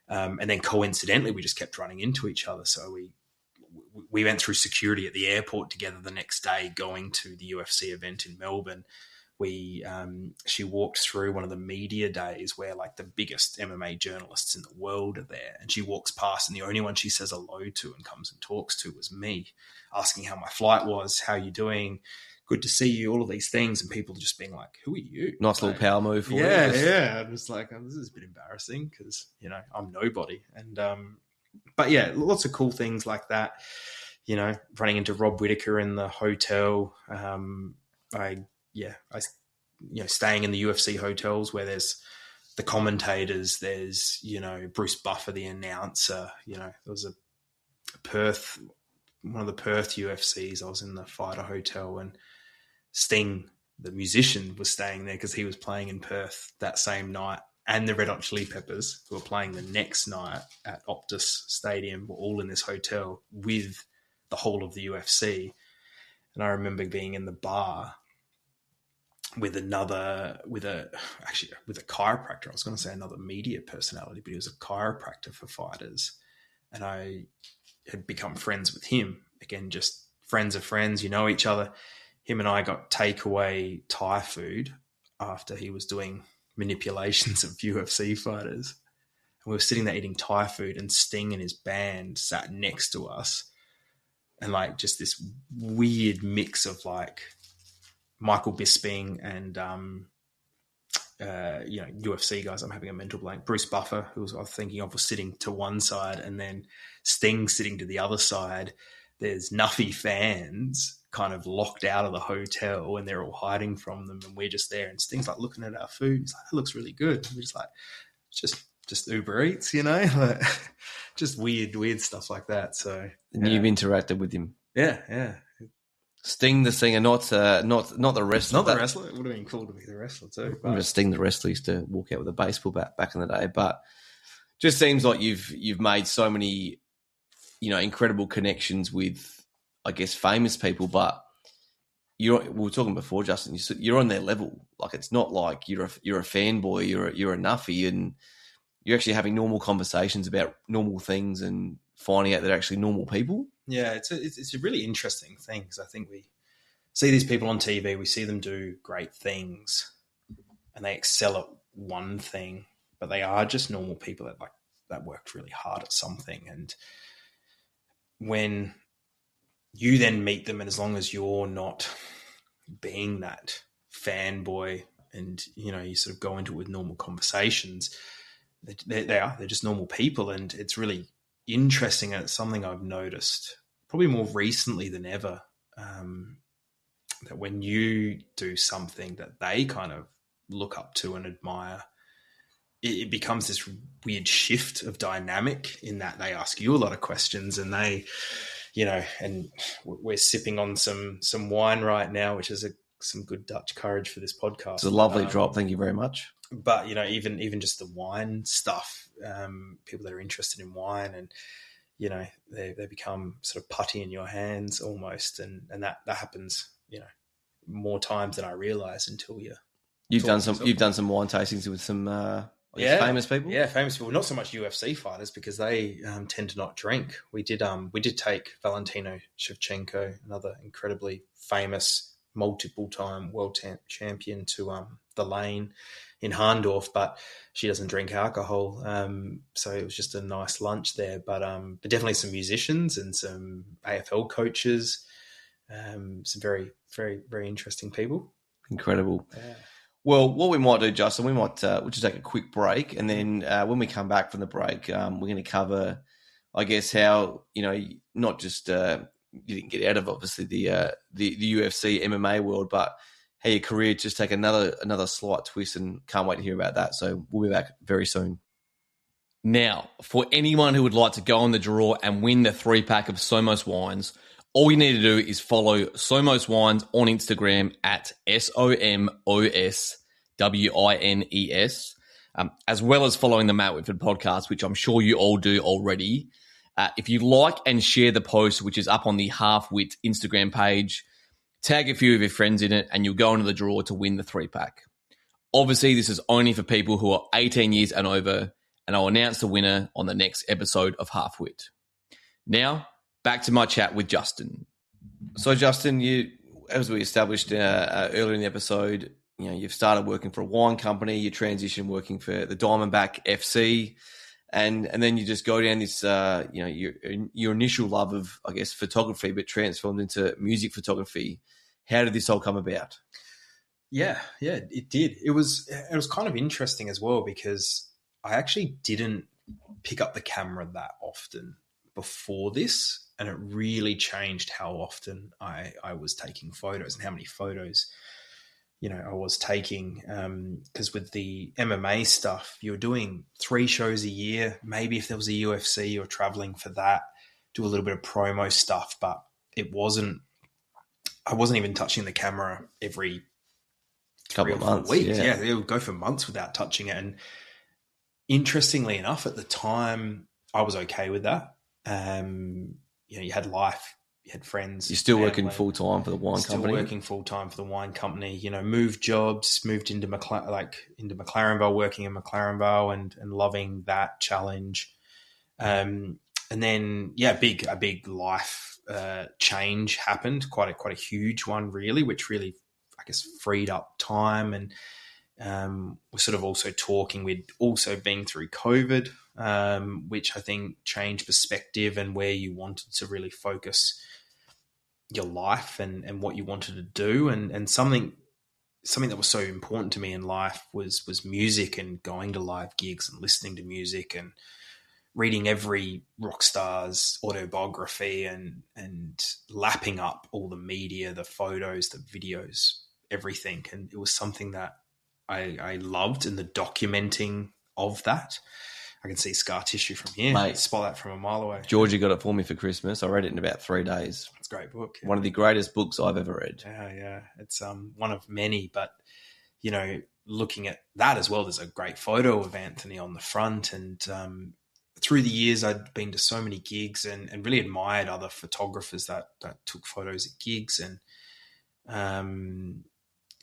And then coincidentally, we just kept running into each other. So we went through security at the airport together the next day going to the UFC event in Melbourne. She walked through one of the media days where like the biggest MMA journalists in the world are there, and she walks past, and the only one she says hello to and comes and talks to was me, asking how my flight was, how you doing, good to see you, all of these things, and people just being like, who are you? Nice little power move for you. Yeah. I'm just like, this is a bit embarrassing because, I'm nobody. And but yeah, lots of cool things like that. Running into Rob Whittaker in the hotel. Staying in the UFC hotels where there's the commentators, there's, Bruce Buffer, the announcer, there was one of the Perth UFCs. I was in the Fighter Hotel, and Sting, the musician, was staying there because he was playing in Perth that same night, and the Red Hot Chili Peppers, who were playing the next night at Optus Stadium, were all in this hotel with the whole of the UFC. And I remember being in the bar with a chiropractor. I was going to say another media personality, but he was a chiropractor for fighters. And I had become friends with him. Again, just friends of friends, each other. Him and I got takeaway Thai food after he was doing manipulations of UFC fighters. And we were sitting there eating Thai food, and Sting and his band sat next to us. And like just this weird mix of like Michael Bisping and, UFC guys. I'm having a mental blank. Bruce Buffer, who I was thinking of, was sitting to one side, and then Sting sitting to the other side. There's Nuffy fans kind of locked out of the hotel, and they're all hiding from them, and we're just there. And Sting's like looking at our food. He's like, "That looks really good." And we're just like, just Uber Eats, like, just weird stuff like that. So and you've interacted with him, yeah. Sting the singer, not the wrestler. Not the wrestler. It would have been cool to be the wrestler too. I remember Sting the wrestler used to walk out with a baseball bat back in the day. But just seems like you've made so many, incredible connections with, I guess, famous people. But we were talking before, Justin. You're on their level. Like, it's not like you're a fanboy. You're a nuffy, and you're actually having normal conversations about normal things and finding out they're actually normal people. Yeah, it's a really interesting thing, because I think we see these people on TV, we see them do great things, and they excel at one thing, but they are just normal people that worked really hard at something. And when you then meet them, and as long as you're not being that fanboy, and you sort of go into it with normal conversations, they're just normal people, and it's really interesting, and it's something I've noticed probably more recently than ever, that when you do something that they kind of look up to and admire, it becomes this weird shift of dynamic, in that they ask you a lot of questions, and they, and we're sipping on some wine right now, which is some good Dutch courage for this podcast. It's a lovely drop. Thank you very much. But, even just the wine stuff, people that are interested in wine, and, they become sort of putty in your hands almost. And that happens, more times than I realize until you've done some wine tastings with some famous people. Yeah, famous people. Not so much UFC fighters, because they tend to not drink. We did take Valentino Shevchenko, another incredibly famous multiple-time world champion, to the Lane in Harndorf, but she doesn't drink alcohol. So it was just a nice lunch there. But definitely some musicians and some AFL coaches, some very, very, very interesting people. Incredible. Yeah. Well, what we might do, Justin, we'll just take a quick break, and then when we come back from the break, we're going to cover, I guess, how, not just you didn't get out of, obviously, the UFC MMA world, but how your career just take another slight twist, and can't wait to hear about that. So we'll be back very soon. Now, for anyone who would like to go on the draw and win the 3-pack of Somos Wines, all you need to do is follow Somos Wines on Instagram at SOMOSWINES, as well as following the Matt Whitford podcast, which I'm sure you all do already. If you like and share the post, which is up on the Half Wit Instagram page, tag a few of your friends in it, and you'll go into the draw to win the 3-pack. Obviously, this is only for people who are 18 years and over, and I'll announce the winner on the next episode of Half Wit. Now, back to my chat with Justin. So, Justin, you, as we established earlier in the episode, you know, you've started working for a wine company. You transition working for the Diamondback FC, and then you just go down this, you know, your initial love of, I guess, photography, but transformed into music photography. How did this all come about? Yeah, it did. It was kind of interesting as well, because I actually didn't pick up the camera that often before this, and it really changed how often I was taking photos and how many photos, you know, I was taking. Because with the MMA stuff, you're doing 3 shows a year. Maybe if there was a UFC, you're traveling for that, do a little bit of promo stuff, but I wasn't even touching the camera every Couple of months, weeks. yeah. It would go for months without touching it. And interestingly enough, at the time, I was okay with that. You know, you had life, you had friends. You're still working full time for the wine company. Still working full time for the wine company. You know, moved jobs, moved into McLarenville, working in McLarenville, and loving that challenge. And then, a big life change happened, quite a huge one, really, which really, I guess, freed up time. And we're sort of also talking, we'd also been through COVID, which I think changed perspective and where you wanted to really focus your life and what you wanted to do. And something that was so important to me in life was music, and going to live gigs and listening to music and reading every rock star's autobiography and lapping up all the media, the photos, the videos, everything. And it was something that I loved, and the documenting of that. I can see scar tissue from here. Mate, spot that from a mile away. Georgie got it for me for Christmas. I read it in about 3 days. It's a great book. One of the greatest books I've ever read. Yeah. It's one of many, but, you know, looking at that as well, there's a great photo of Anthony on the front. And through the years, I'd been to so many gigs and really admired other photographers that took photos at gigs. And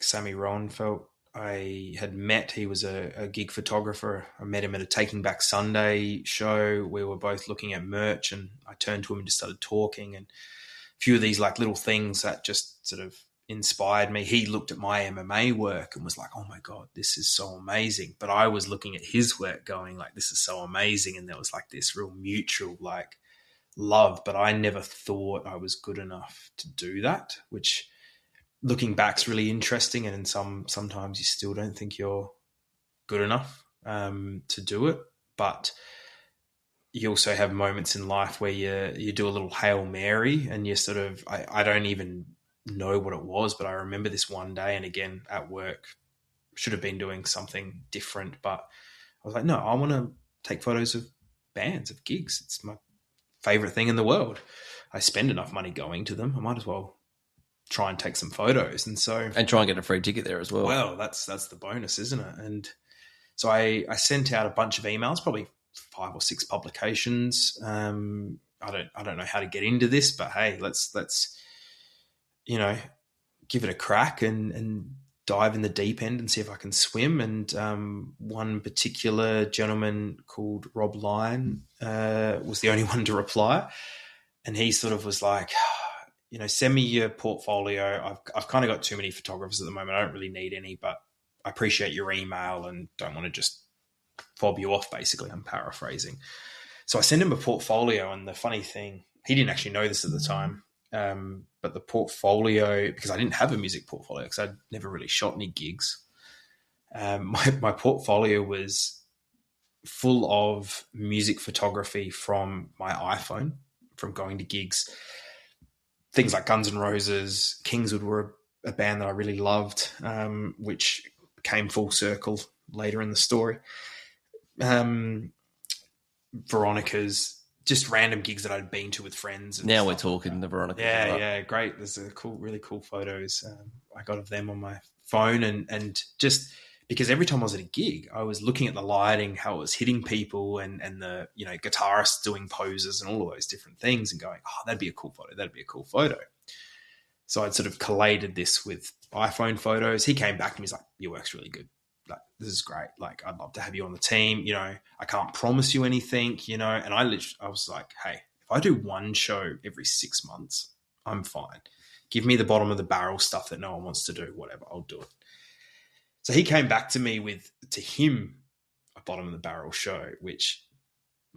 Sammy Roenfeld, I had met. He was a gig photographer. I met him at a Taking Back Sunday show. We were both looking at merch, and I turned to him and just started talking. And a few of these like little things that just sort of inspired me. He looked at my MMA work and was like, "Oh my God, this is so amazing." But I was looking at his work going like, "This is so amazing." And there was like this real mutual like love, but I never thought I was good enough to do that, which, looking back, is really interesting. And sometimes you still don't think you're good enough to do it. But you also have moments in life where you do a little Hail Mary, and you sort of, I don't even know what it was, but I remember this one day, and again at work, should have been doing something different, but I was like, no, I want to take photos of bands, of gigs. It's my favorite thing in the world. I spend enough money going to them, I might as well try and take some photos. And try and get a free ticket there as well. Well, that's the bonus, isn't it? And so I sent out a bunch of emails, probably 5 or 6 publications. I don't know how to get into this, but hey, let's you know, give it a crack and dive in the deep end and see if I can swim. And one particular gentleman called Rob Lyon was the only one to reply, and he sort of was like, you know, send me your portfolio. I've kind of got too many photographers at the moment. I don't really need any, but I appreciate your email and don't want to just fob you off, basically. I'm paraphrasing. So I sent him a portfolio, and the funny thing, he didn't actually know this at the time, but the portfolio, because I didn't have a music portfolio because I'd never really shot any gigs, my portfolio was full of music photography from my iPhone, from going to gigs. Things like Guns N' Roses, Kingswood were a band that I really loved, which came full circle later in the story. Veronica's, just random gigs that I'd been to with friends. Now we're talking the Veronica. Yeah, yeah, great. There's really cool photos I got of them on my phone, and just because every time I was at a gig, I was looking at the lighting, how it was hitting people, and the, you know, guitarists doing poses and all of those different things, and going, oh, that'd be a cool photo. That'd be a cool photo. So I'd sort of collated this with iPhone photos. He came back to me, he's like, your work's really good. Like, this is great. Like, I'd love to have you on the team. You know, I can't promise you anything, you know. And I was like, hey, if if I do one show every 6 months, I'm fine. Give me the bottom of the barrel stuff that no one wants to do, whatever, I'll do it. So he came back to me with, to him, a bottom of the barrel show, which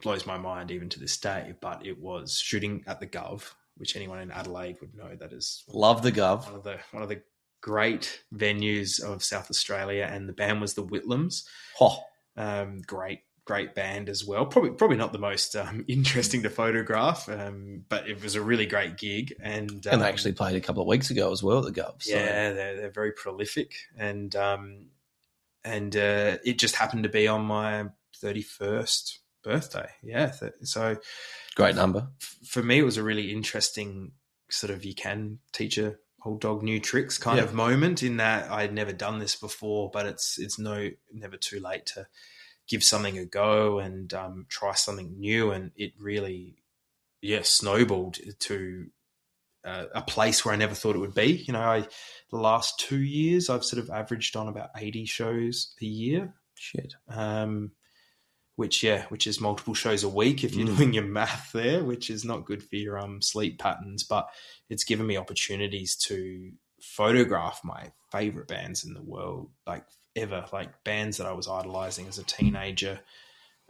blows my mind even to this day, but it was shooting at the Gov, which anyone in Adelaide would know that is Love the Gov. One of the great venues of South Australia, and the band was the Whitlams. Great band as well. Probably not the most interesting to photograph, but it was a really great gig. And they actually played a couple of weeks ago as well at the Gov. So. Yeah, they're very prolific, and it just happened to be on my 31st birthday. Yeah, so great number. For me, it was a really interesting sort of, you can teach a old dog new tricks kind of moment, in that I'd never done this before, but it's never too late to give something a go and try something new. And it really, snowballed to a place where I never thought it would be. The last 2 years, I've sort of averaged on about 80 shows a year. Shit. Which is multiple shows a week if you're doing your math there, which is not good for your sleep patterns. But it's given me opportunities to photograph my favorite bands in the world, like ever, like bands that I was idolizing as a teenager.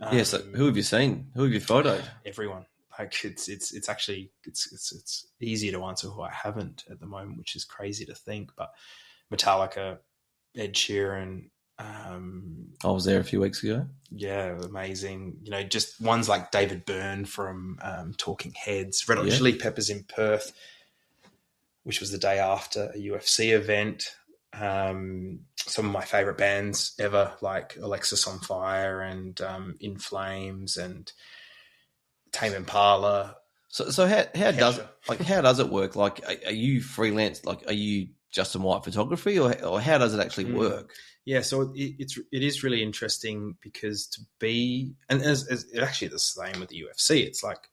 So who have you seen? Who have you photoed? Everyone. Like it's easier to answer who I haven't at the moment, which is crazy to think. But Metallica, Ed Sheeran. I was there a few weeks ago. Yeah, amazing. Just ones like David Byrne from Talking Heads, Red Hot Chili Peppers in Perth, which was the day after a UFC event. Some of my favorite bands ever, like Alexis on Fire and In Flames and Tame Impala. So how does it work? Like, are you freelance? Like, are you Justin White photography, or how does it actually work? Yeah, so it is really interesting, because to be, and as it actually the same with the UFC. It's like,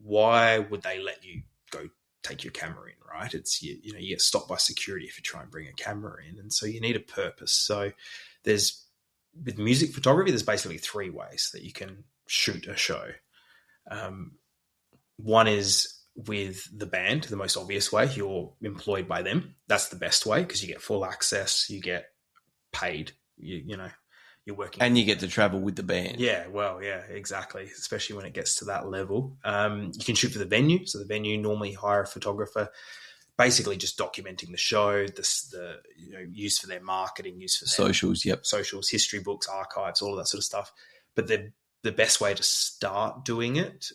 why would they let you go take your camera in, right? It's you get stopped by security if you try and bring a camera in, and so you need a purpose. So with music photography, there's basically 3 ways that you can shoot a show. One is with the band, the most obvious way. You're employed by them. That's the best way, because you get full access, you get paid, you're working, and you get to travel with the band. Yeah, well, yeah, exactly. Especially when it gets to that level. You can shoot for the venue. So the venue normally hire a photographer, basically just documenting the show, the used for their marketing, used for socials, socials, history books, archives, all of that sort of stuff. But the best way to start doing it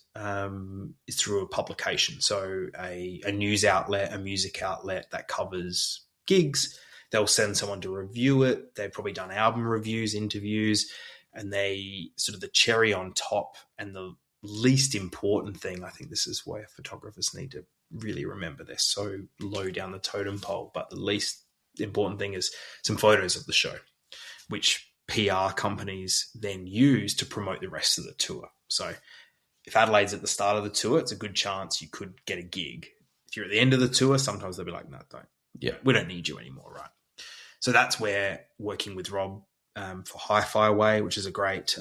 is through a publication. So a news outlet, a music outlet that covers gigs. They'll send someone to review it. They've probably done album reviews, interviews, and they sort of the cherry on top, and the least important thing. I think this is where photographers need to really remember. They're so low down the totem pole, but the least important thing is some photos of the show, which PR companies then use to promote the rest of the tour. So if Adelaide's at the start of the tour, it's a good chance you could get a gig. If you're at the end of the tour, sometimes they'll be like, no, don't. Yeah, we don't need you anymore, right? So that's where working with Rob for Hi-Fi Way, which is a great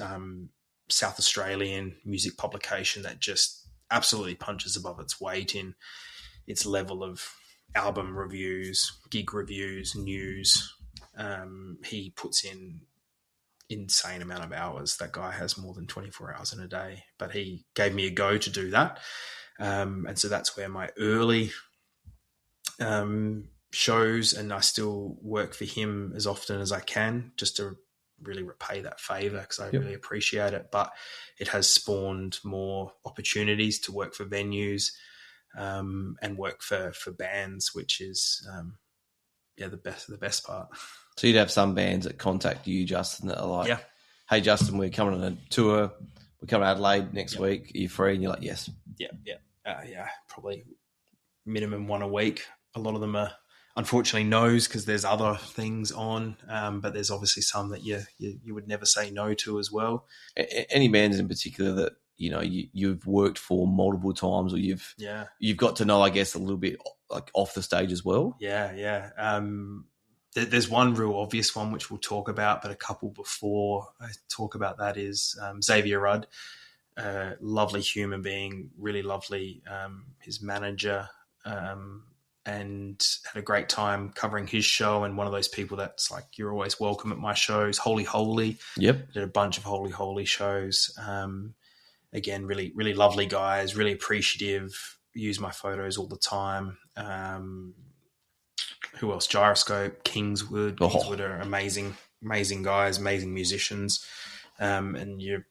South Australian music publication that just absolutely punches above its weight in its level of album reviews, gig reviews, news. He puts in insane amount of hours. That guy has more than 24 hours in a day, but he gave me a go to do that. And so that's where my early shows, and I still work for him as often as I can, just to really repay that favor, because I really appreciate it. But it has spawned more opportunities to work for venues and work for bands, which is the best part. So you'd have some bands that contact you, Justin, that are like, hey, Justin, we're coming on a tour. We're coming to Adelaide next week. Are you free? And you're like, yes. Yeah. Probably minimum one a week. A lot of them are unfortunately no's, because there's other things on, but there's obviously some that you would never say no to as well. Any bands in particular that you've worked for multiple times, or you've got to know, I guess, a little bit like off the stage as well? Yeah. There's one real obvious one which we'll talk about, but a couple before I talk about that is Xavier Rudd. lovely human being, really lovely. His manager, and had a great time covering his show. And one of those people that's like, you're always welcome at my shows. Holy Holy. Yep. Did a bunch of Holy Holy shows. Again, really, really lovely guys, really appreciative, use my photos all the time. Who else? Gyroscope, Kingswood. Kingswood are amazing guys, amazing musicians. And you're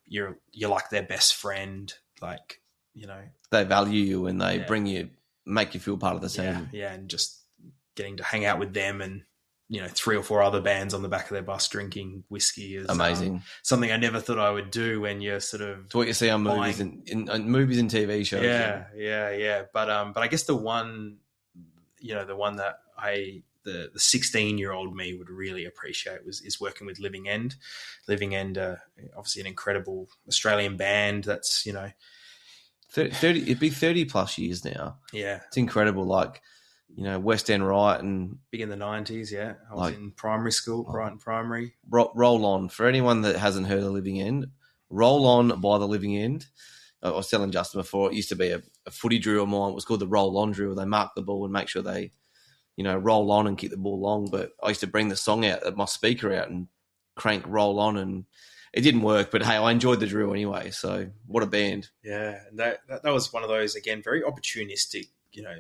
like their best friend. Like, you know, they value you and they make you feel part of the team. Yeah. And just getting to hang out with them and, you know, 3 or 4 other bands on the back of their bus drinking whiskey is amazing. Something I never thought I would do when you're sort of. It's what you see on movies and movies and TV shows. Yeah. But I guess the one that the 16-year-old me would really appreciate is working with Living End. Living End, obviously an incredible Australian band that's, you know, 30 it'd be 30 plus years now. Yeah. It's incredible. Like, you know, West End Right and big in the 90s. Yeah. I was in primary school, Brighton Primary. Roll On. For anyone that hasn't heard of Living End, Roll On by the Living End. I was telling Justin before, it used to be a footy drill of mine. It was called the Roll On drill. They mark the ball and make sure they, you know, roll on and kick the ball long. But I used to bring the song out, my speaker out, and crank Roll On, and it didn't work. But hey, I enjoyed the drill anyway. So what a band! Yeah, and that was one of those, again, very opportunistic. You know,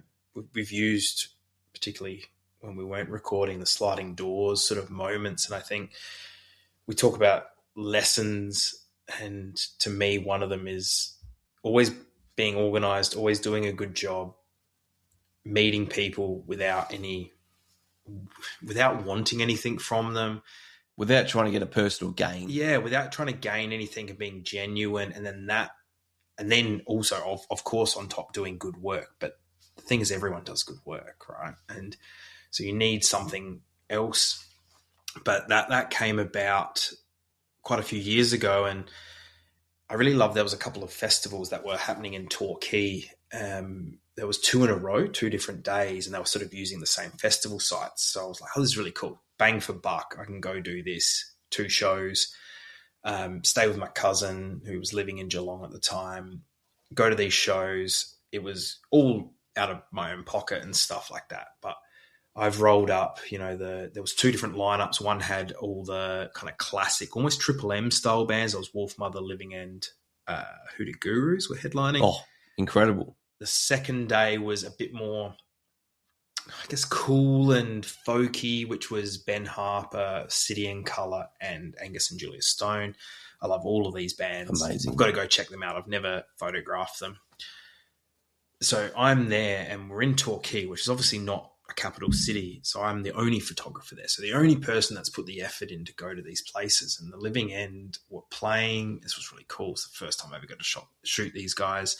we've used, particularly when we weren't recording, the sliding doors sort of moments, and I think we talk about lessons, and to me, one of them is always being organised, always doing a good job, meeting people without wanting anything from them, without trying to get a personal gain. Yeah, without trying to gain anything, and being genuine, and then also of course on top doing good work. But the thing is, everyone does good work, right? And so you need something else. But that came about quite a few years ago, and I really loved, there was a couple of festivals that were happening in Torquay. There was 2 in a row, 2 different days, and they were sort of using the same festival sites. So I was like, oh, this is really cool. Bang for buck. I can go do this, 2 shows, stay with my cousin who was living in Geelong at the time, go to these shows. It was all out of my own pocket and stuff like that. But I've rolled up, you know, there was 2 different lineups. One had all the kind of classic, almost Triple M style bands. There was Wolf Mother, Living End, Hoodoo Gurus were headlining. Oh, incredible. The second day was a bit more, I guess, cool and folky, which was Ben Harper, City and Colour, and Angus and Julia Stone. I love all of these bands. Amazing. I've got to go check them out. I've never photographed them. So I'm there, and we're in Torquay, which is obviously not a capital city. So I'm the only photographer there. So the only person that's put the effort in to go to these places. And the Living End were playing. This was really cool. It's the first time I ever got to shoot these guys.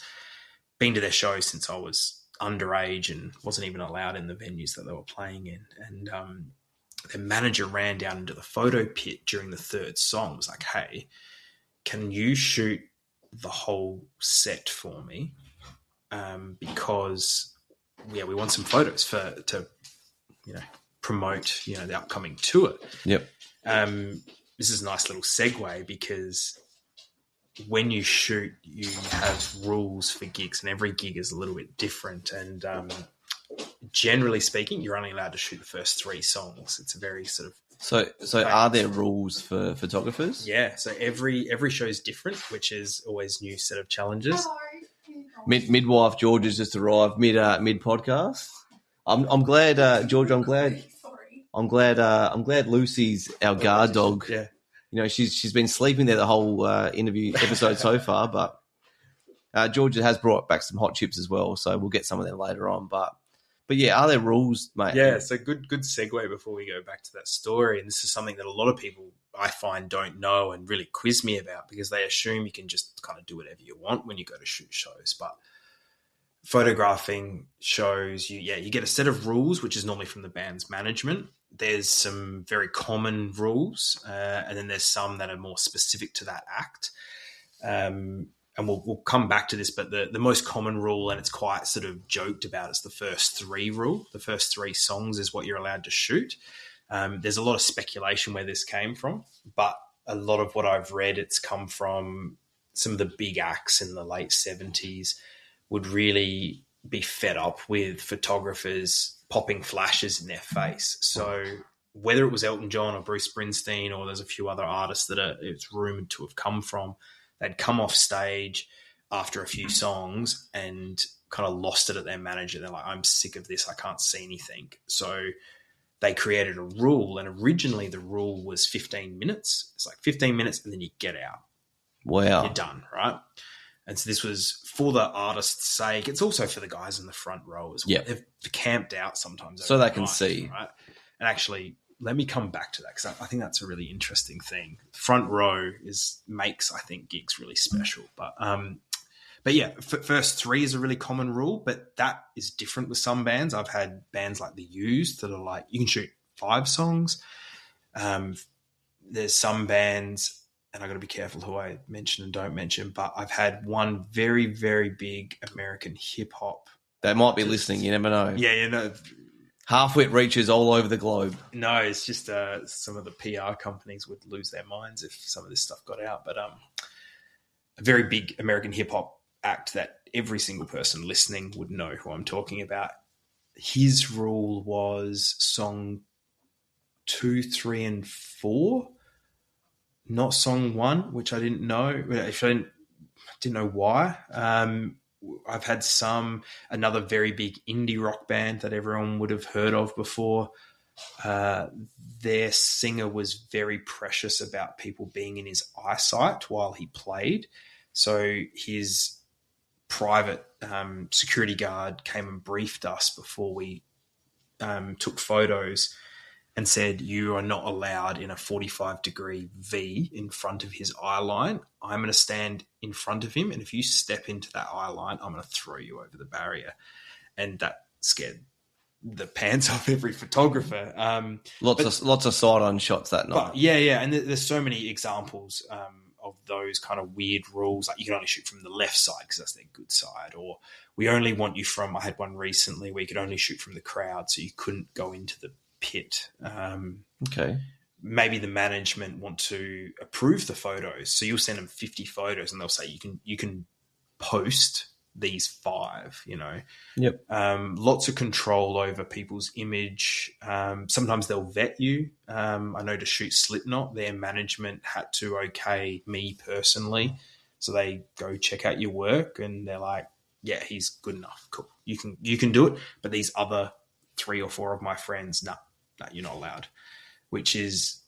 Been to their shows since I was underage and wasn't even allowed in the venues that they were playing in. And their manager ran down into the photo pit during the 3rd song. Was like, hey, can you shoot the whole set for me? Because we want some photos to promote, you know, the upcoming tour. Yep. This is a nice little segue, because when you shoot, you have rules for gigs, and every gig is a little bit different. And generally speaking, you're only allowed to shoot the first 3 songs. It's a very sort of so are there rules for photographers? Yeah. So every show is different, which is always new set of challenges. Midwife George has just arrived mid podcast. I'm glad, George. I'm glad Lucy's our guard dog. Yeah. You know, she's been sleeping there the whole interview episode so far, but George has brought back some hot chips as well, so we'll get some of them later on. But yeah, are there rules, mate? Yeah, so good segue before we go back to that story. And this is something that a lot of people, I find, don't know and really quiz me about, because they assume you can just kind of do whatever you want when you go to shoot shows. But photographing shows, you get a set of rules, which is normally from the band's management. There's some very common rules, and then there's some that are more specific to that act. And we'll come back to this, but the most common rule, and it's quite sort of joked about, is the first 3 rule. The first 3 songs is what you're allowed to shoot. There's a lot of speculation where this came from, but a lot of what I've read, it's come from some of the big acts in the late 70s would really be fed up with photographers popping flashes in their face. So whether it was Elton John or Bruce Springsteen, or there's a few other artists that it's rumored to have come from, they'd come off stage after a few songs and kind of lost it at their manager. They're like, I'm sick of this. I can't see anything. So they created a rule, and originally the rule was 15 minutes. It's like 15 minutes and then you get out. Wow. You're done, right? And so this was for the artist's sake. It's also for the guys in the front row as well. Yep. They've camped out sometimes. So they can see. Right? And actually, let me come back to that because I think that's a really interesting thing. Front row makes, I think, gigs really special. But yeah, first three is a really common rule, but that is different with some bands. I've had bands like The Used that are like, you can shoot 5 songs. There's some bands, and I've got to be careful who I mention and don't mention, but I've had one very, very big American hip-hop. They might be listening. You never know. Yeah, you know. Half-wit reaches all over the globe. No, it's just some of the PR companies would lose their minds if some of this stuff got out. But a very big American hip-hop act that every single person listening would know who I'm talking about. His rule was song 2, 3, and 4, not song 1, which I didn't know. I didn't know why. I've had another very big indie rock band that everyone would have heard of before. Their singer was very precious about people being in his eyesight while he played. So his private security guard came and briefed us before we took photos and said, you are not allowed in a 45-degree V in front of his eye line. I'm going to stand in front of him, and if you step into that eye line, I'm going to throw you over the barrier. And that scared the pants off every photographer. Lots of side-on shots that night. Yeah. And there's so many examples of those kind of weird rules. Like you can only shoot from the left side because that's their good side. Or we only want you from, I had one recently where you could only shoot from the crowd, so you couldn't go into the pit. Okay. Maybe the management want to approve the photos. So you'll send them 50 photos and they'll say you can post these 5, you know. Yep. Lots of control over people's image. Sometimes they'll vet you. I know to shoot Slipknot, their management had to okay me personally. So they go check out your work and they're like, yeah, he's good enough. Cool. You can do it. But these other 3 or 4 of my friends, no, you're not allowed. Which is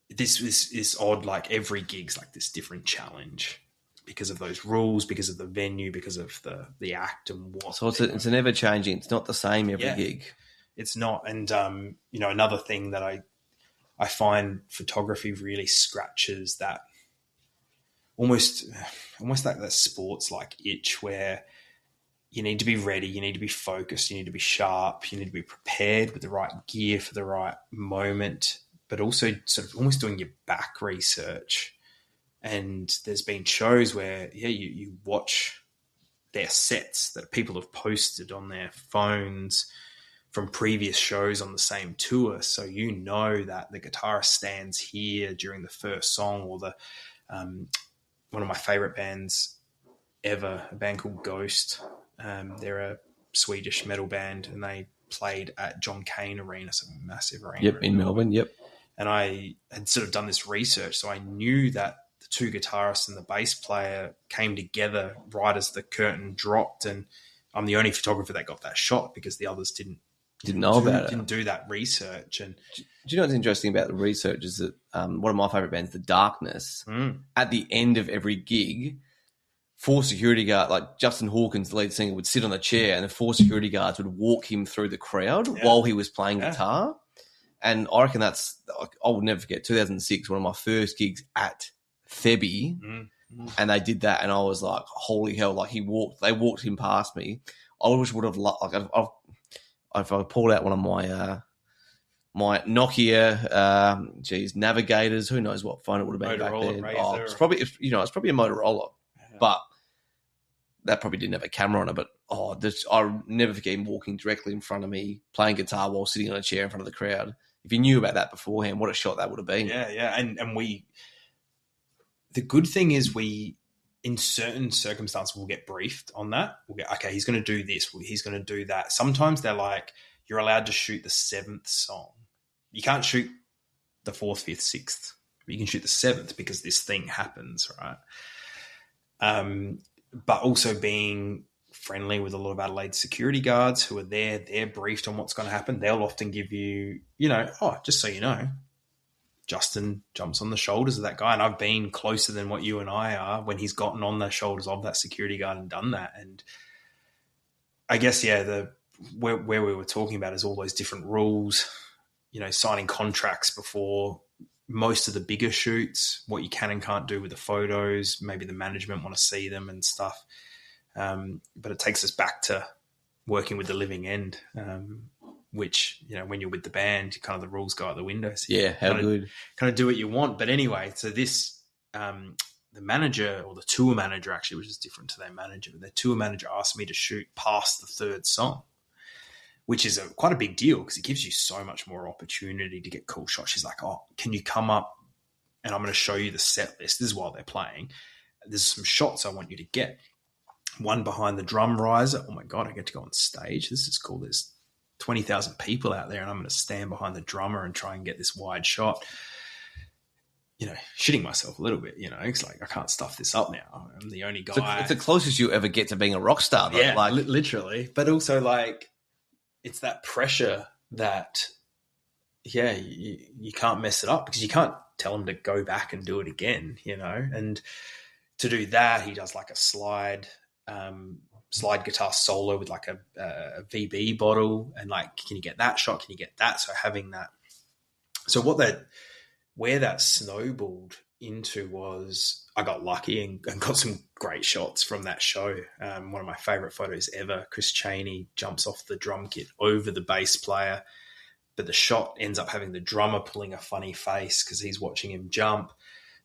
this odd, like every gig's like this different challenge because of those rules, because of the venue, because of the act and what. So it's an ever changing. It's not the same every gig. It's not. And another thing that I find photography really scratches that almost like that sports like itch where you need to be ready, you need to be focused, you need to be sharp, you need to be prepared with the right gear for the right moment, but also sort of almost doing your back research. And there's been shows where, you watch their sets that people have posted on their phones from previous shows on the same tour. So you know that the guitarist stands here during the first song, or one of my favorite bands ever, a band called Ghost. They're a Swedish metal band, and they played at John Cain Arena, it's a massive arena. Yep, in Melbourne, yep. And I had sort of done this research, so I knew that the 2 guitarists and the bass player came together right as the curtain dropped, and I'm the only photographer that got that shot because the others didn't know about it. Didn't do that research. And do you know what's interesting about the research is that one of my favourite bands, The Darkness, at the end of every gig, 4 security guards, like Justin Hawkins, the lead singer, would sit on a chair and the 4 security guards would walk him through the crowd while he was playing guitar. And I reckon I will never forget, 2006, one of my first gigs at Thebby, and they did that, and I was like, holy hell, like they walked him past me. I wish would have, like, if I pulled out one of my Nokia, Navigators, who knows what phone it would have been Motorola back then. It's probably a Motorola. But that probably didn't have a camera on it. But I'll never forget him walking directly in front of me, playing guitar while sitting on a chair in front of the crowd. If you knew about that beforehand, what a shot that would have been. Yeah. And the good thing is we in certain circumstances, we'll get briefed on that. We'll get, okay, he's going to do this. He's going to do that. Sometimes they're like, you're allowed to shoot the 7th song. You can't shoot the 4th, 5th, 6th. You can shoot the 7th because this thing happens, right? But also being friendly with a lot of Adelaide security guards who are there. They're briefed on what's going to happen. They'll often give you, just so you know, Justin jumps on the shoulders of that guy. And I've been closer than what you and I are when he's gotten on the shoulders of that security guard and done that. And I guess, where we were talking about is all those different rules, signing contracts before most of the bigger shoots, what you can and can't do with the photos, maybe the management want to see them and stuff. But it takes us back to working with the living end, which, when you're with the band, kind of the rules go out the window. So good. Kind of do what you want. But anyway, so this, the manager or the tour manager actually, which is different to their manager, but their tour manager asked me to shoot past the 3rd song, which is quite a big deal because it gives you so much more opportunity to get cool shots. She's like, oh, can you come up and I'm going to show you the set list. This is while they're playing. There's some shots I want you to get. One behind the drum riser. Oh my God, I get to go on stage. This is cool. There's 20,000 people out there and I'm going to stand behind the drummer and try and get this wide shot. Shitting myself a little bit, it's like, I can't stuff this up now. I'm the only guy. It's the closest you ever get to being a rock star, though. Yeah, literally. But also, it's that pressure that, you can't mess it up because you can't tell him to go back and do it again, And to do that, he does like a slide guitar solo with like a VB bottle and like, can you get that shot? Can you get that? So having that. So where that snowballed into was I got lucky and got some great shots from that show. One of my favorite photos ever, Chris Chaney jumps off the drum kit over the bass player, but the shot ends up having the drummer pulling a funny face because he's watching him jump.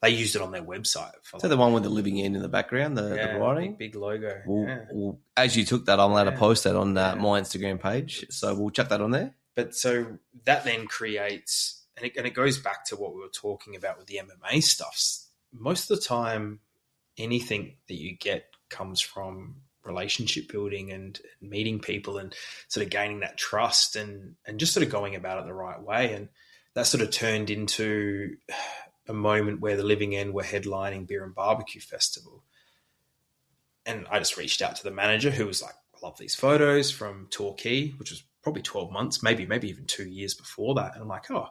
They used it on their website. So the one with the living end in the background, the writing? Big logo. Well, as you took that, I'm allowed to post that on my Instagram page. So we'll chuck that on there. But so that then creates... And it goes back to what we were talking about with the MMA stuff. Most of the time, anything that you get comes from relationship building and meeting people and sort of gaining that trust and just sort of going about it the right way. And that sort of turned into a moment where the Living End were headlining Beer and Barbecue Festival. And I just reached out to the manager who was like, I love these photos from Torquay, which was probably 12 months, maybe even 2 years before that. And I'm like, oh,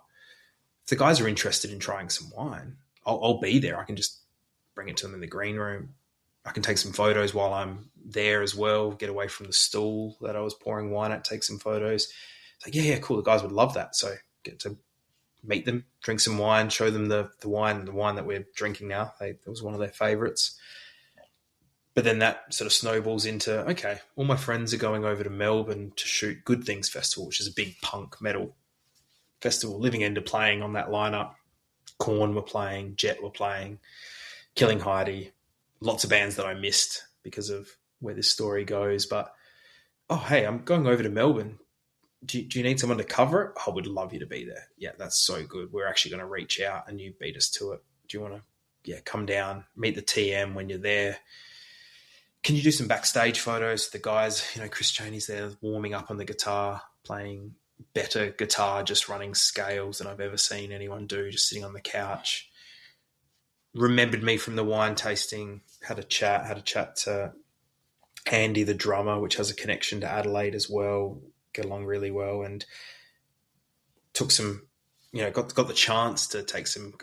if the guys are interested in trying some wine, I'll be there. I can just bring it to them in the green room. I can take some photos while I'm there as well, get away from the stool that I was pouring wine at, take some photos. It's like, yeah, cool. The guys would love that. So get to meet them, drink some wine, show them the wine that we're drinking now. It was one of their favorites. But then that sort of snowballs into, okay, all my friends are going over to Melbourne to shoot Good Things Festival, which is a big punk metal festival. Living End are playing on that lineup. Korn were playing, Jet were playing, Killing Heidi, lots of bands that I missed because of where this story goes. But, oh, hey, I'm going over to Melbourne. Do you need someone to cover it? I would love you to be there. Yeah, that's so good. We're actually going to reach out and you beat us to it. Do you want to, come down, meet the TM when you're there? Can you do some backstage photos? The guys, Chris Chaney's there warming up on the guitar, playing better guitar, just running scales than I've ever seen anyone do, just sitting on the couch. Remembered me from the wine tasting, had a chat to Andy, the drummer, which has a connection to Adelaide as well, get along really well, and took some, got the chance to take some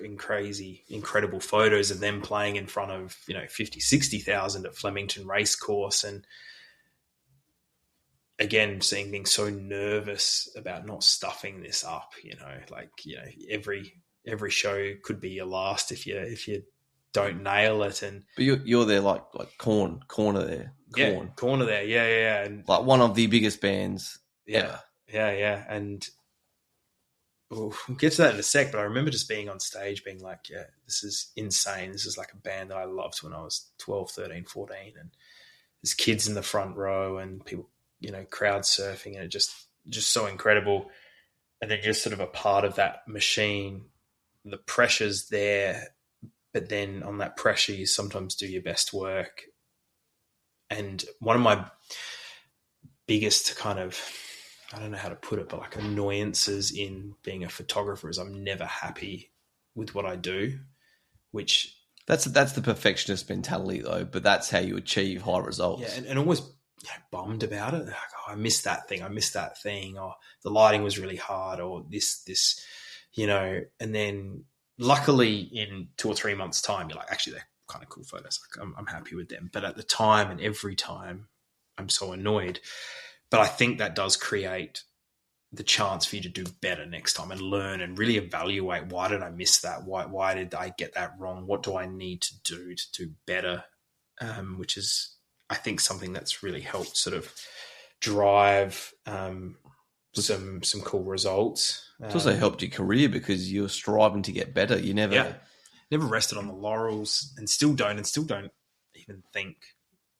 incredible photos of them playing in front of, 50, 60,000 at Flemington Racecourse. And again, being so nervous about not stuffing this up, every show could be your last if you don't nail it. But you're there like corner there. Corner there. Yeah. And like one of the biggest bands. Yeah. And we'll get to that in a sec, but I remember just being on stage being like, yeah, this is insane. This is like a band that I loved when I was 12, 13, 14. And there's kids in the front row and people, crowd surfing, and it just so incredible. And then you're sort of a part of that machine. The pressure's there, but then on that pressure, you sometimes do your best work. And one of my biggest kind of, I don't know how to put it, but like annoyances in being a photographer is I'm never happy with what I do, which... That's the perfectionist mentality, though, but that's how you achieve high results. Yeah, and always bummed about it. Like, oh, I missed that thing, or the lighting was really hard, or this, and then luckily in 2 or 3 months' time, you're like, actually, they're kind of cool photos. Like, I'm happy with them. But at the time and every time, I'm so annoyed. But I think that does create the chance for you to do better next time and learn and really evaluate, why did I miss that? Why did I get that wrong? What do I need to do better? Which is, I think, something that's really helped sort of drive some cool results. It's also helped your career because you're striving to get better. You never rested on the laurels, and still don't even think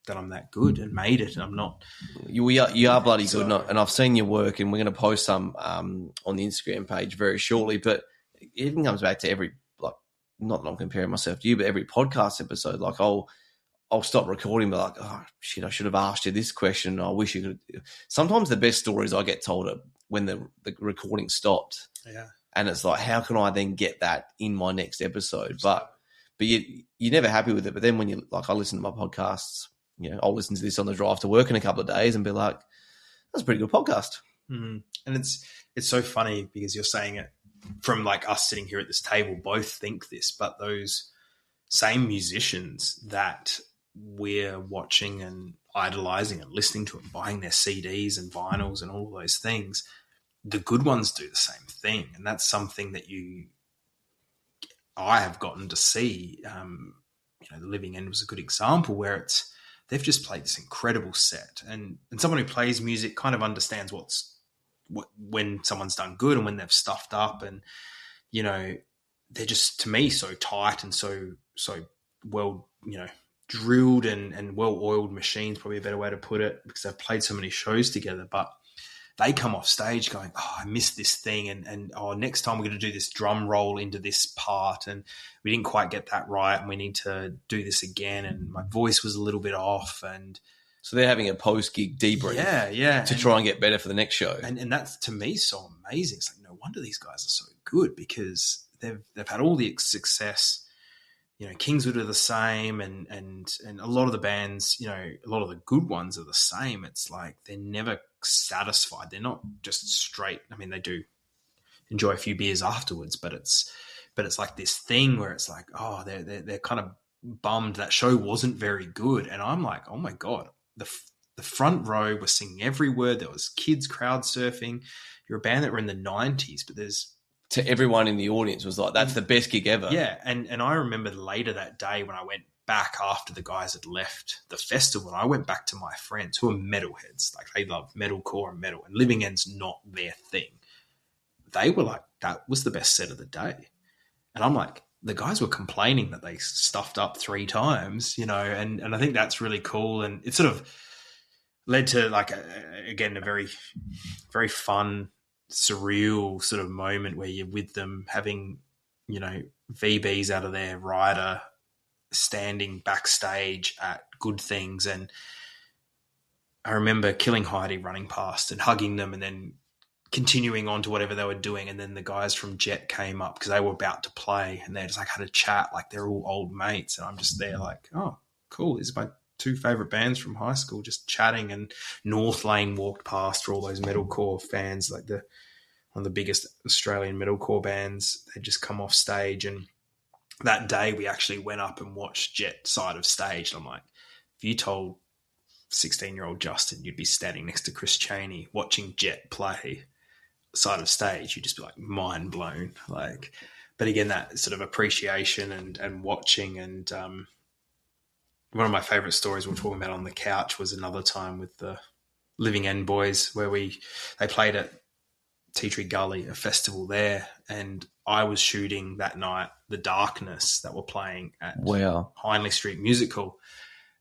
that I'm that good and made it. And I'm not. You are bloody good, and I've seen your work, and we're going to post some on the Instagram page very shortly. But it even comes back to every, like, not that I'm comparing myself to you, but every podcast episode, like I'll stop recording, but like, oh shit, I should have asked you this question. I wish you could. Sometimes the best stories I get told are when the recording stopped. Yeah. And it's like, how can I then get that in my next episode? But you're never happy with it. But then when you, like, I listen to my podcasts, I'll listen to this on the drive to work in a couple of days and be like, that's a pretty good podcast. Mm. And it's so funny because you're saying it from like us sitting here at this table, both think this, but those same musicians that we're watching and idolizing and listening to and buying their CDs and vinyls and all those things, the good ones do the same thing. And that's something that I have gotten to see. The Living End was a good example where they've just played this incredible set, and someone who plays music kind of understands when someone's done good and when they've stuffed up, and they're just, to me, so tight and so well drilled and well oiled machines, probably a better way to put it, because they've played so many shows together. But they come off stage going, oh, I missed this thing, and oh, next time we're going to do this drum roll into this part, and we didn't quite get that right, and we need to do this again, and my voice was a little bit off. And so they're having a post-gig debrief to try and get better for the next show. And that's, to me, so amazing. It's like, no wonder these guys are so good, because they've had all the success. Kingswood are the same, and a lot of the bands, a lot of the good ones are the same. It's like they're never satisfied. They're not just straight. I mean, they do enjoy a few beers afterwards, but it's like this thing where it's like, oh, they're kind of bummed that show wasn't very good. And I'm like, oh my God, the front row was singing every word. There was kids crowd surfing. You're a band that were in the 90s, but to everyone in the audience was like, that's the best gig ever. Yeah, and I remember later that day when I went back after the guys had left the festival, and I went back to my friends who are metalheads. Like, they love metalcore and metal, and Living End's not their thing. They were like, that was the best set of the day. And I'm like, the guys were complaining that they stuffed up 3 times, and I think that's really cool. And it sort of led to, like, again, a very, very fun, surreal sort of moment where you're with them having, VBs out of their rider, standing backstage at Good Things. And I remember Killing Heidi running past and hugging them, and then continuing on to whatever they were doing. And then the guys from Jet came up because they were about to play, and they just like had a chat, like they're all old mates. And I'm just there like, oh, cool. These are my 2 favorite bands from high school, just chatting. And North Lane walked past for all those metalcore fans, like one of the biggest Australian metalcore bands. They'd just come off stage. And that day we actually went up and watched Jet side of stage. And I'm like, if you told 16-year-old Justin you'd be standing next to Chris Chaney watching Jet play side of stage, you'd just be like mind blown. Like, but again, that sort of appreciation and watching. And one of my favorite stories we're talking about on the couch was another time with the Living End boys where they played at Tea Tree Gully, a festival there, and I was shooting that night The Darkness that were playing at Hindley Street Musical.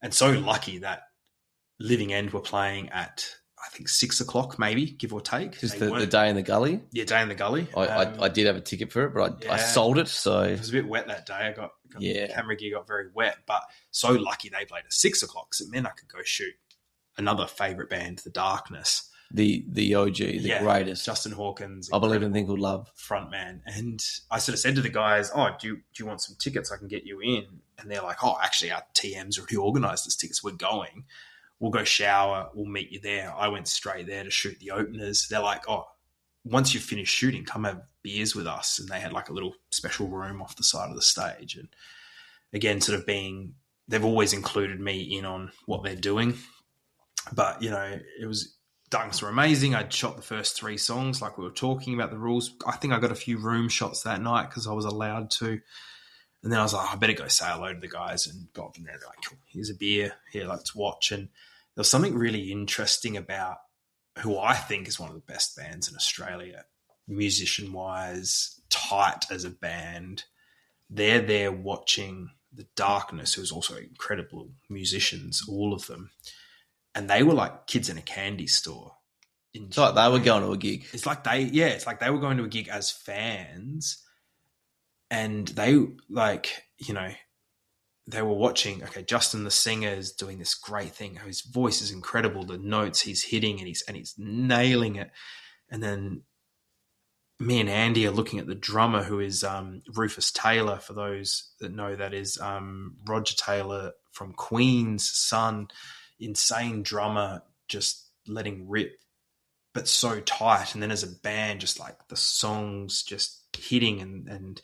And so lucky that Living End were playing at I think 6 o'clock, maybe, give or take. Just the Day in the Gully? Yeah, Day in the Gully. I did have a ticket for it, but I sold it. So it was a bit wet that day. The camera gear got very wet, but so lucky they played at 6 o'clock, because it meant I could go shoot another favourite band, The Darkness. The OG, the greatest. Justin Hawkins. I Believe in a Thing Called Love. Frontman. And I sort of said to the guys, do you want some tickets? I can get you in. And they're like, actually, our TM's already organised this tickets. We're going. We'll go shower. We'll meet you there. I went straight there to shoot the openers. They're like, once you've finished shooting, come have beers with us. And they had like a little special room off the side of the stage. And again, sort of they've always included me in on what they're doing. But, Darkness were amazing. I'd shot the first 3 songs like we were talking about the rules. I think I got a few room shots that night because I was allowed to. And then I was like, I better go say hello to the guys and go up in there. They're like, cool, here's a beer. Here, let's watch. And there was something really interesting about who I think is one of the best bands in Australia, musician-wise, tight as a band. They're there watching The Darkness, who's also incredible musicians, all of them. And they were like kids in a candy store. It's like they were going to a gig. It's like they were going to a gig as fans, and they they were watching. Okay, Justin the singer is doing this great thing. His voice is incredible. The notes he's hitting and he's nailing it. And then me and Andy are looking at the drummer, who is Rufus Taylor. For those that know, that is Roger Taylor from Queen's son. Insane drummer, just letting rip, but so tight. And then as a band, just like the songs just hitting and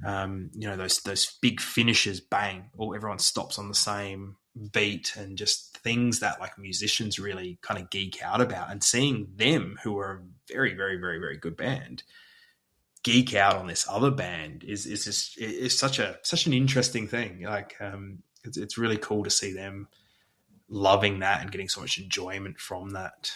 those big finishes, bang, everyone stops on the same beat, and just things that like musicians really kind of geek out about. And seeing them, who are a very, very, very, very good band, geek out on this other band is such an interesting thing. Like it's really cool to see them loving that and getting so much enjoyment from that.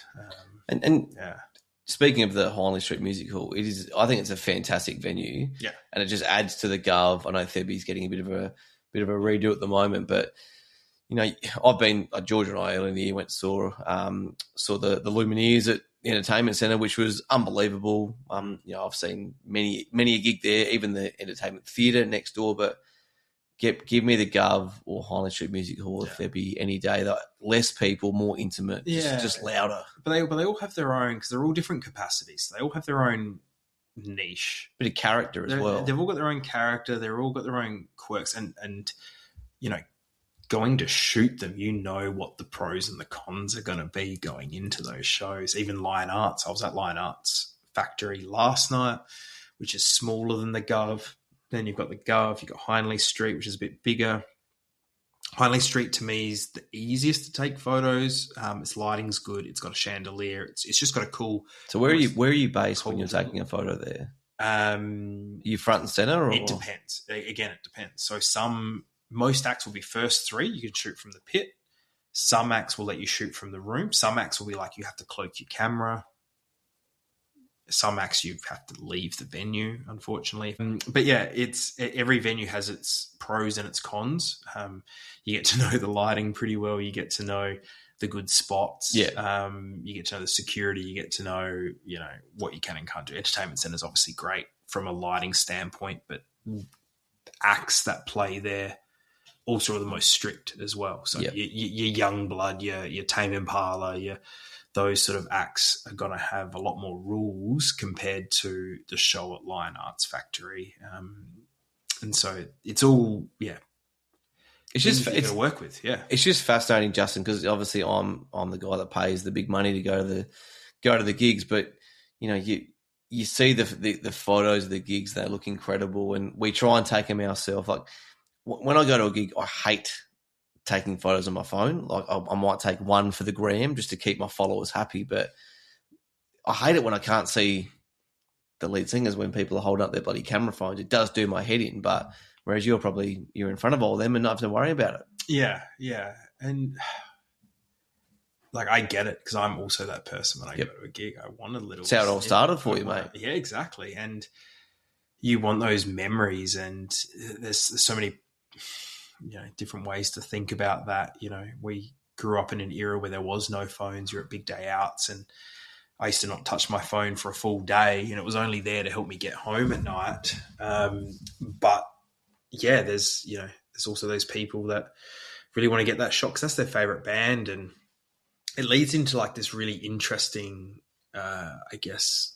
Speaking of the Hindley Street Music Hall, I think it's a fantastic venue. Yeah. And it just adds to the Gov. I know Thebby's getting a bit of a redo at the moment, but I've been, George and I earlier in the year went saw the Lumineers at the Entertainment Centre, which was unbelievable. I've seen many a gig there, even the Entertainment Theatre next door, but give me the Gov or Hindley Street Music Hall if there be any day. That less people, more intimate, just louder. But they all have their own, because they're all different capacities. They all have their own niche. Bit of character as well. They've all got their own character. They've all got their own quirks. And going to shoot them, what the pros and the cons are going to be going into those shows. Even Lion Arts. I was at Lion Arts Factory last night, which is smaller than the Gov. Then you've got the Gov, you've got Hindley Street, which is a bit bigger. Hindley Street, to me, is the easiest to take photos. Its lighting's good. It's got a chandelier. It's just got a cool... So where are you based when you're taking a photo there? Are you front and centre? Or? It depends. Again, it depends. So most acts will be first 3. You can shoot from the pit. Some acts will let you shoot from the room. Some acts will be like you have to cloak your camera. Some acts you have to leave the venue, unfortunately. But yeah, every venue has its pros and its cons. You get to know the lighting pretty well. You get to know the good spots. Yeah. You get to know the security. You get to know, what you can and can't do. Entertainment Centre is obviously great from a lighting standpoint, but acts that play there also are the most strict as well. So your Youngblood, your Tame Impala, those sort of acts are going to have a lot more rules compared to the show at Lion Arts Factory. And so it's all, it's just to work with. Yeah. It's just fascinating, Justin, because obviously I'm the guy that pays the big money to go to the gigs, but you see the photos of the gigs, they look incredible, and we try and take them ourselves. Like when I go to a gig, I hate taking photos on my phone. Like I might take one for the gram just to keep my followers happy, but I hate it when I can't see the lead singers when people are holding up their bloody camera phones. It does do my head in, but whereas you're in front of all of them and not have to worry about it. Yeah. And like I get it, because I'm also that person when I go to a gig. I want a little... That's how it all started for you, mate. Yeah, exactly. And you want those memories, and there's so many different ways to think about that. We grew up in an era where there was no phones. You're at big day outs, and I used to not touch my phone for a full day, and it was only there to help me get home at night. But yeah, there's also those people that really want to get that shot because that's their favorite band, and it leads into like this really interesting, I guess,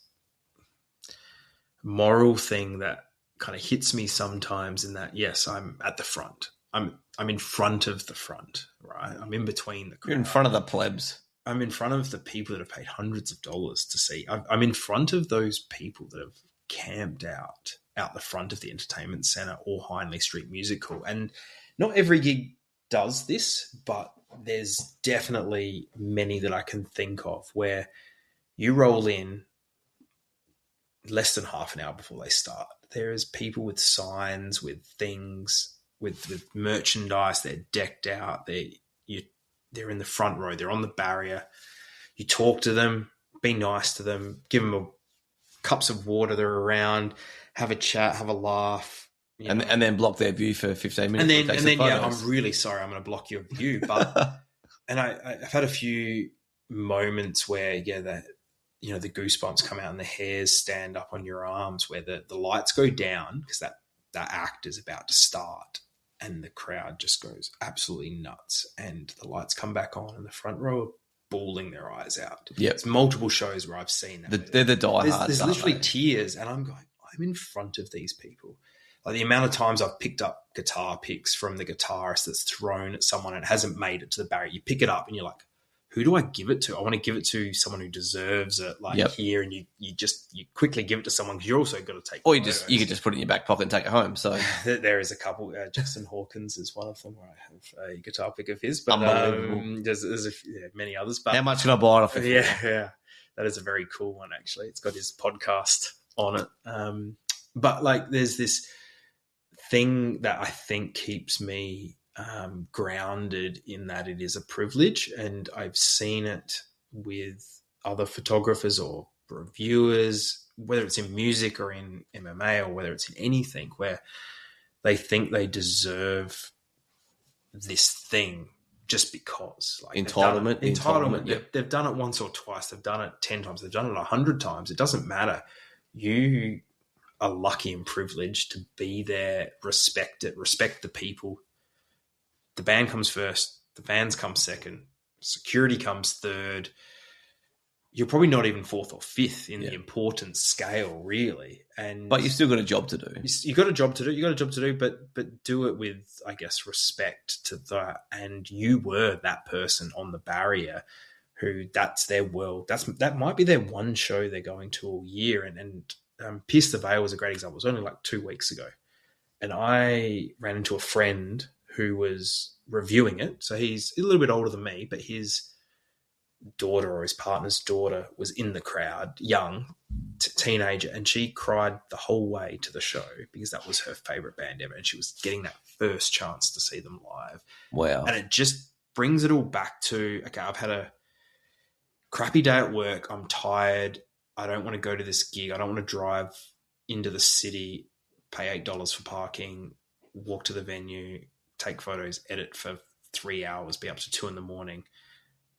moral thing that kind of hits me sometimes. In that, yes, I'm at the front. I'm in front of the front, right? I'm in between the crowd. You're in front of the plebs. I'm in front of the people that have paid hundreds of dollars to see. I'm in front of those people that have camped out the front of the entertainment centre or Hindley Street Music Hall. And not every gig does this, but there's definitely many that I can think of where you roll in less than half an hour before they start. There is people with signs, with things, with merchandise. They're decked out. They're in the front row. They're on the barrier. You talk to them, be nice to them, give them cups of water. They're around, have a chat, have a laugh, and then block their view for 15 minutes. And then yeah, I'm really sorry, I'm going to block your view. But and I've had a few moments where the goosebumps come out and the hairs stand up on your arms, where the lights go down because that act is about to start. And the crowd just goes absolutely nuts. And the lights come back on and the front row are bawling their eyes out. Yeah. It's multiple shows where I've seen that. They're the diehards. There's literally tears. And I'm going, I'm in front of these people. Like the amount of times I've picked up guitar picks from the guitarist that's thrown at someone and it hasn't made it to the barrier. You pick it up and you're like, who do I give it to? I want to give it to someone who deserves it, here, and you quickly give it to someone because you're also got to take. Or you could just put it in your back pocket and take it home. So there is a couple. Justin Hawkins is one of them where I have a guitar pick of his, but there's many others. But how much can I buy it off? Yeah, that is a very cool one actually. It's got his podcast on it. But like, there's this thing that I think keeps me grounded in that it is a privilege, and I've seen it with other photographers or reviewers, whether it's in music or in MMA or whether it's in anything, where they think they deserve this thing just because. Like entitlement. Yep. They've done it once or twice. They've done it 10 times. They've done it 100 times. It doesn't matter. You are lucky and privileged to be there. Respect it. Respect the people. The band comes first, the fans come second, security comes third. You're probably not even fourth or fifth in the importance scale, really. But you've still got a job to do. You've got a job to do. But do it with, I guess, respect to that. And you were that person on the barrier who that's their world. That might be their one show they're going to all year. And Pierce the Veil was a great example. It was only like 2 weeks ago. And I ran into a friend who was reviewing it. So he's a little bit older than me, but his daughter or his partner's daughter was in the crowd, young, teenager, and she cried the whole way to the show because that was her favorite band ever, and she was getting that first chance to see them live. Wow. And it just brings it all back to, okay, I've had a crappy day at work. I'm tired. I don't want to go to this gig. I don't want to drive into the city, pay $8 for parking, walk to the venue, take photos, edit for 3 hours, be up to 2 a.m.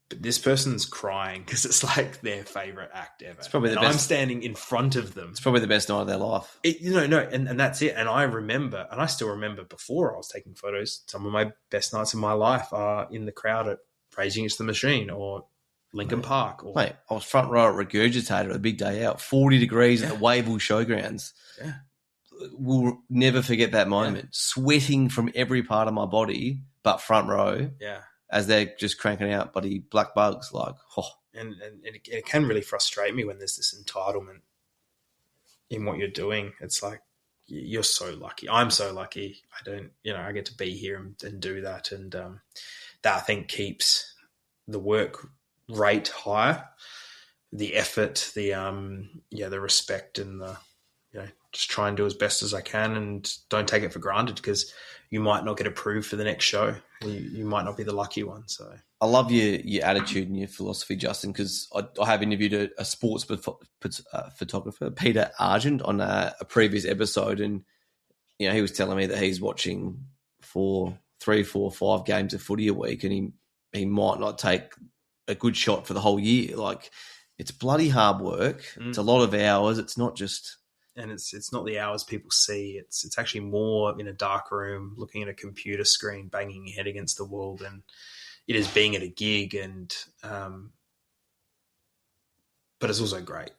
But this person's crying because it's like their favorite act ever. It's probably the best. I'm standing in front of them. It's probably the best night of their life. And that's it. And I remember, and I still remember before I was taking photos, some of my best nights of my life are in the crowd at Rage Against the Machine or Linkin Park. Mate, I was front row at Regurgitator, a big day out, 40 degrees at the Wavell Showgrounds. Yeah. We'll never forget that moment. Sweating from every part of my body, but front row. Yeah. As they're just cranking out bloody Black Bugs. And it can really frustrate me when there's this entitlement in what you're doing. It's like, you're so lucky. I'm so lucky. I get to be here and do that. And that I think keeps the work rate higher, the effort, the respect, and the, just try and do as best as I can and don't take it for granted because you might not get approved for the next show. You might not be the lucky one. So I love your attitude and your philosophy, Justin, because I have interviewed a sports photographer, Peter Argent, on a previous episode, and he was telling me that he's watching 3, 4, 5 games of footy a week, and he might not take a good shot for the whole year. Like, it's bloody hard work. It's a lot of hours. It's not just... And it's not the hours people see. It's actually more in a dark room, looking at a computer screen, banging your head against the wall than it is being at a gig. And but it's also great.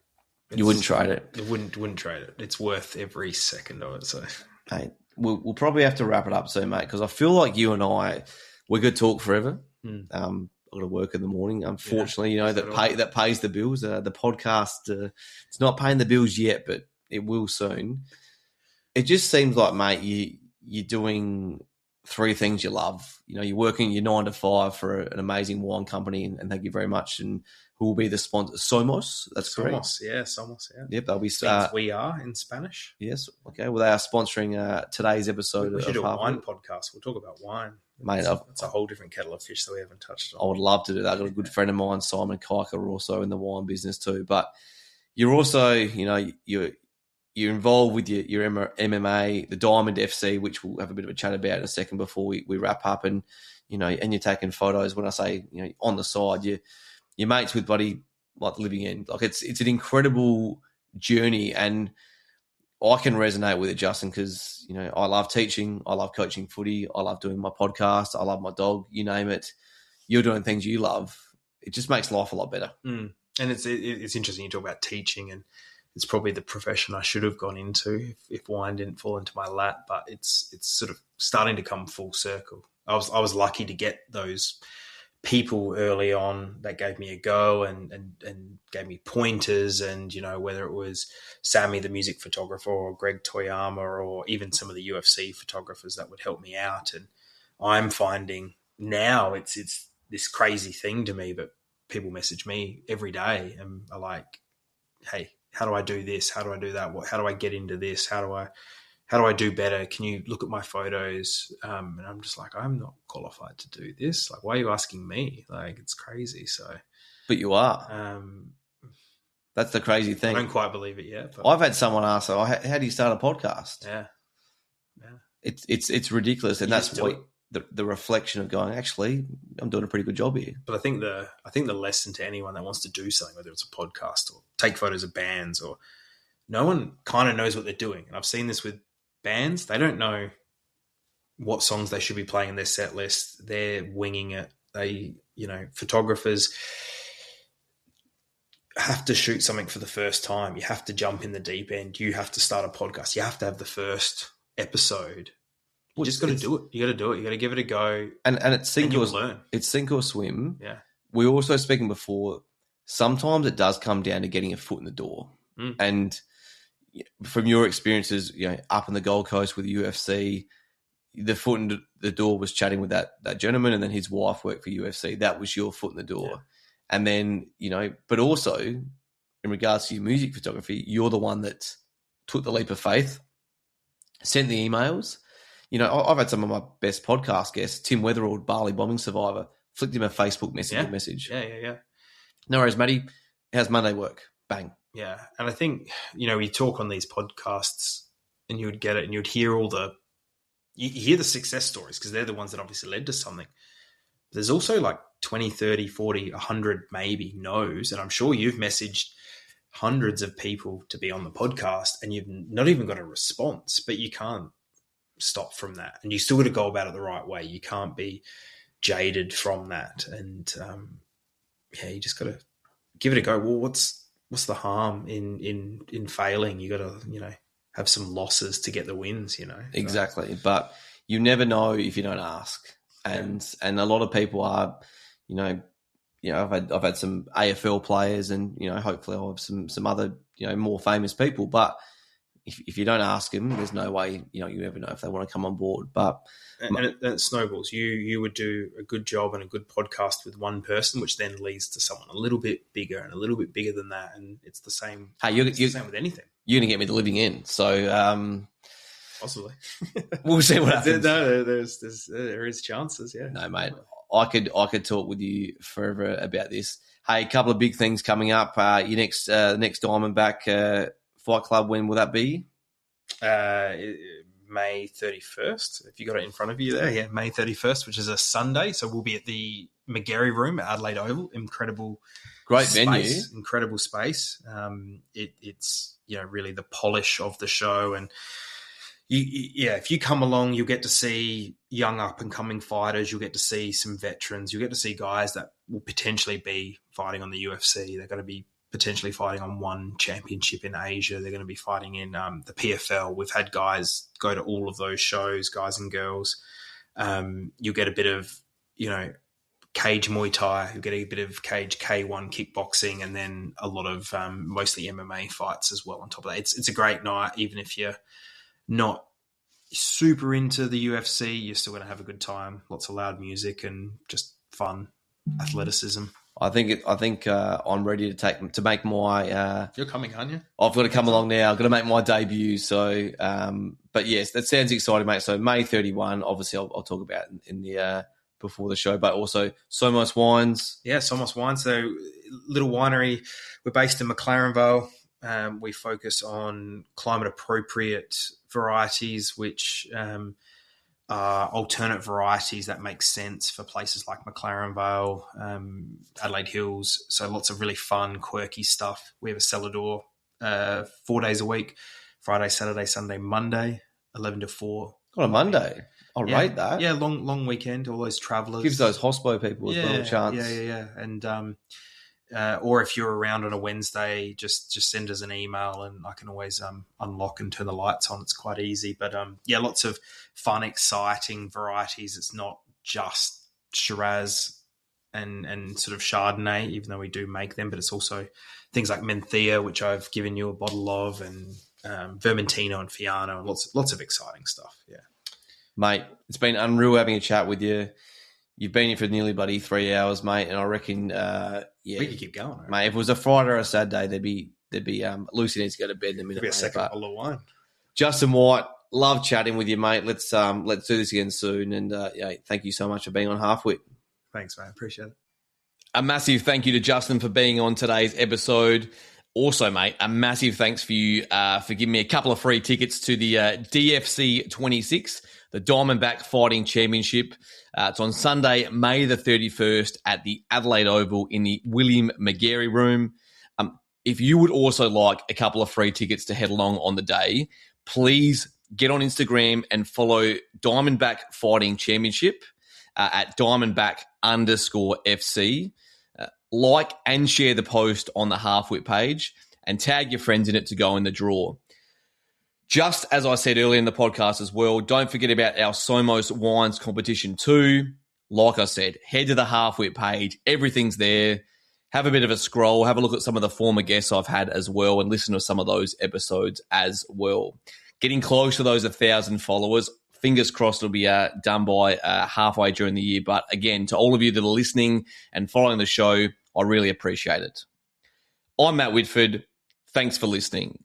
You wouldn't trade it. You wouldn't trade it. It's worth every second of it. So, hey, we'll probably have to wrap it up soon, mate, because I feel like you and we could talk forever. I've got to work in the morning. Unfortunately, that pays the bills. The podcast, it's not paying the bills yet, but it will soon. It just seems like, mate, you're doing three things you love. You're working your 9 to 5 for an amazing wine company, and thank you very much. And who will be the sponsor? Somos, that's correct. Somos, yeah. Yep, they'll be. We are in Spanish. Yes, okay. Well, they are sponsoring today's episode. We should do a wine podcast. We'll talk about wine. Mate, it's a whole different kettle of fish that we haven't touched on. I would love to do that. I've got a good friend of mine, Simon Kiker, also in the wine business too. But you're also, you're involved with your MMA, the Diamond FC, which we'll have a bit of a chat about in a second before we wrap up. And, and you're taking photos. When I say, on the side, your mates with buddy, like the living end. Like, it's an incredible journey, and I can resonate with it, Justin, because, I love teaching. I love coaching footy. I love doing my podcast. I love my dog, you name it. You're doing things you love. It just makes life a lot better. And it's interesting you talk about teaching, and it's probably the profession I should have gone into if wine didn't fall into my lap, but it's sort of starting to come full circle. I was lucky to get those people early on that gave me a go and gave me pointers, and whether it was Sammy the music photographer or Greg Toyama or even some of the UFC photographers that would help me out. And I'm finding now it's this crazy thing to me, but people message me every day and are like, hey, how do I do this? How do I do that? How do I get into this? How do I do better? Can you look at my photos? And I'm just like, I'm not qualified to do this. Like, why are you asking me? Like, it's crazy. So, but you are. That's the crazy thing. I don't quite believe it yet. But I've had someone ask, "Oh, how do you start a podcast?" Yeah. It's ridiculous, and that's what the reflection of going, actually, I'm doing a pretty good job here. But I think the lesson to anyone that wants to do something, whether it's a podcast or take photos of bands, or no one kind of knows what they're doing. And I've seen this with bands. They don't know what songs they should be playing in their set list. They're winging it. Photographers have to shoot something for the first time. You have to jump in the deep end. You have to start a podcast. You have to have the first episode. You just got to do it. You got to do it. You got to give it a go. And it's sink or learn. It's sink or swim. Yeah. We were also speaking before. Sometimes it does come down to getting a foot in the door. And from your experiences, up in the Gold Coast with the UFC, the foot in the door was chatting with that gentleman, and then his wife worked for UFC. That was your foot in the door. Yeah. And then, but also in regards to your music photography, you're the one that took the leap of faith, sent the emails. I've had some of my best podcast guests, Tim Weatherald, Bali bombing survivor, flicked him a Facebook message. Yeah. No worries, Matty. How's Monday work? Bang. Yeah. And I think, we talk on these podcasts and you would get it and you'd hear you hear the success stories because they're the ones that obviously led to something. But there's also like 20, 30, 40, 100 maybe no's. And I'm sure you've messaged hundreds of people to be on the podcast and you've not even got a response, but you can't stop from that. And you still got to go about it the right way. You can't be jaded from that. And you just got to give it a go. Well, what's the harm in failing? You got to, have some losses to get the wins, Exactly. But you never know if you don't ask. And a lot of people are, I've had some AFL players and, hopefully I'll have some other, more famous people. But if you don't ask them, there's no way, you ever know if they want to come on board. But it snowballs. You would do a good job and a good podcast with one person, which then leads to someone a little bit bigger and a little bit bigger than that. And it's the same. Hey, you're the same with anything. You're going to get me the living end. So possibly. We'll see what happens. No, there is chances. Yeah. No, mate. I could talk with you forever about this. Hey, a couple of big things coming up. Your next Diamondback Fight Club. When will that be? May 31st. If you got it in front of you there, yeah, May 31st, which is a Sunday. So we'll be at the McGarry Room at Adelaide Oval. Great space, venue. Incredible space. It's really the polish of the show, and if you come along, you'll get to see young up and coming fighters. You'll get to see some veterans. You'll get to see guys that will potentially be fighting on the UFC. They're going to be potentially fighting on one championship in Asia. They're going to be fighting in the PFL. We've had guys go to all of those shows, guys and girls. You'll get a bit of, cage Muay Thai. You'll get a bit of cage K1 kickboxing, and then a lot of mostly MMA fights as well on top of that. It's a great night, even if you're not super into the UFC, you're still going to have a good time. Lots of loud music and just fun athleticism. I think I'm ready to make my. You're coming, aren't you? I've got to come along now. I've got to make my debut. So, but yes, that sounds exciting, mate. So May 31, obviously, I'll talk about in the before the show, but also Somos Wines. Yeah, Somos Wines. So little winery. We're based in McLaren Vale. We focus on climate-appropriate varieties, which are alternate varieties that make sense for places like McLaren Vale, Adelaide Hills. So lots of really fun, quirky stuff. We have a cellar door 4 days a week, Friday, Saturday, Sunday, Monday, 11 to 4. On a Monday. I'll rate that. Yeah, long weekend, all those travellers. Gives those hospo people as well a chance. Yeah. And or if you're around on a Wednesday, just send us an email and I can always unlock and turn the lights on. It's quite easy. But lots of fun, exciting varieties. It's not just Shiraz and sort of Chardonnay, even though we do make them, but it's also things like Menthea, which I've given you a bottle of, and Vermentino and Fiano, and lots of exciting stuff. Yeah. Mate, it's been unreal having a chat with you. You've been here for nearly, buddy, 3 hours, mate, and I reckon, we could keep going. Right? Mate, if it was a Friday or a Saturday, there'd be Lucy needs to go to bed in a minute. There'd be a second bottle of wine. Justin White, love chatting with you, mate. Let's do this again soon, and thank you so much for being on Halfwit. Thanks, mate. Appreciate it. A massive thank you to Justin for being on today's episode. Also, mate, a massive thanks for you for giving me a couple of free tickets to the DFC 26, the Diamondback Fighting Championship. It's on Sunday, May the 31st at the Adelaide Oval in the William McGarry Room. If you would also like a couple of free tickets to head along on the day, please get on Instagram and follow Diamondback Fighting Championship at Diamondback_FC. Like and share the post on the Halfwit page and tag your friends in it to go in the draw. Just as I said earlier in the podcast as well, don't forget about our Somos Wines competition too. Like I said, head to the Halfwit page. Everything's there. Have a bit of a scroll. Have a look at some of the former guests I've had as well and listen to some of those episodes as well. Getting close to those 1,000 followers. Fingers crossed it'll be done by halfway during the year. But again, to all of you that are listening and following the show, I really appreciate it. I'm Matt Whitford. Thanks for listening.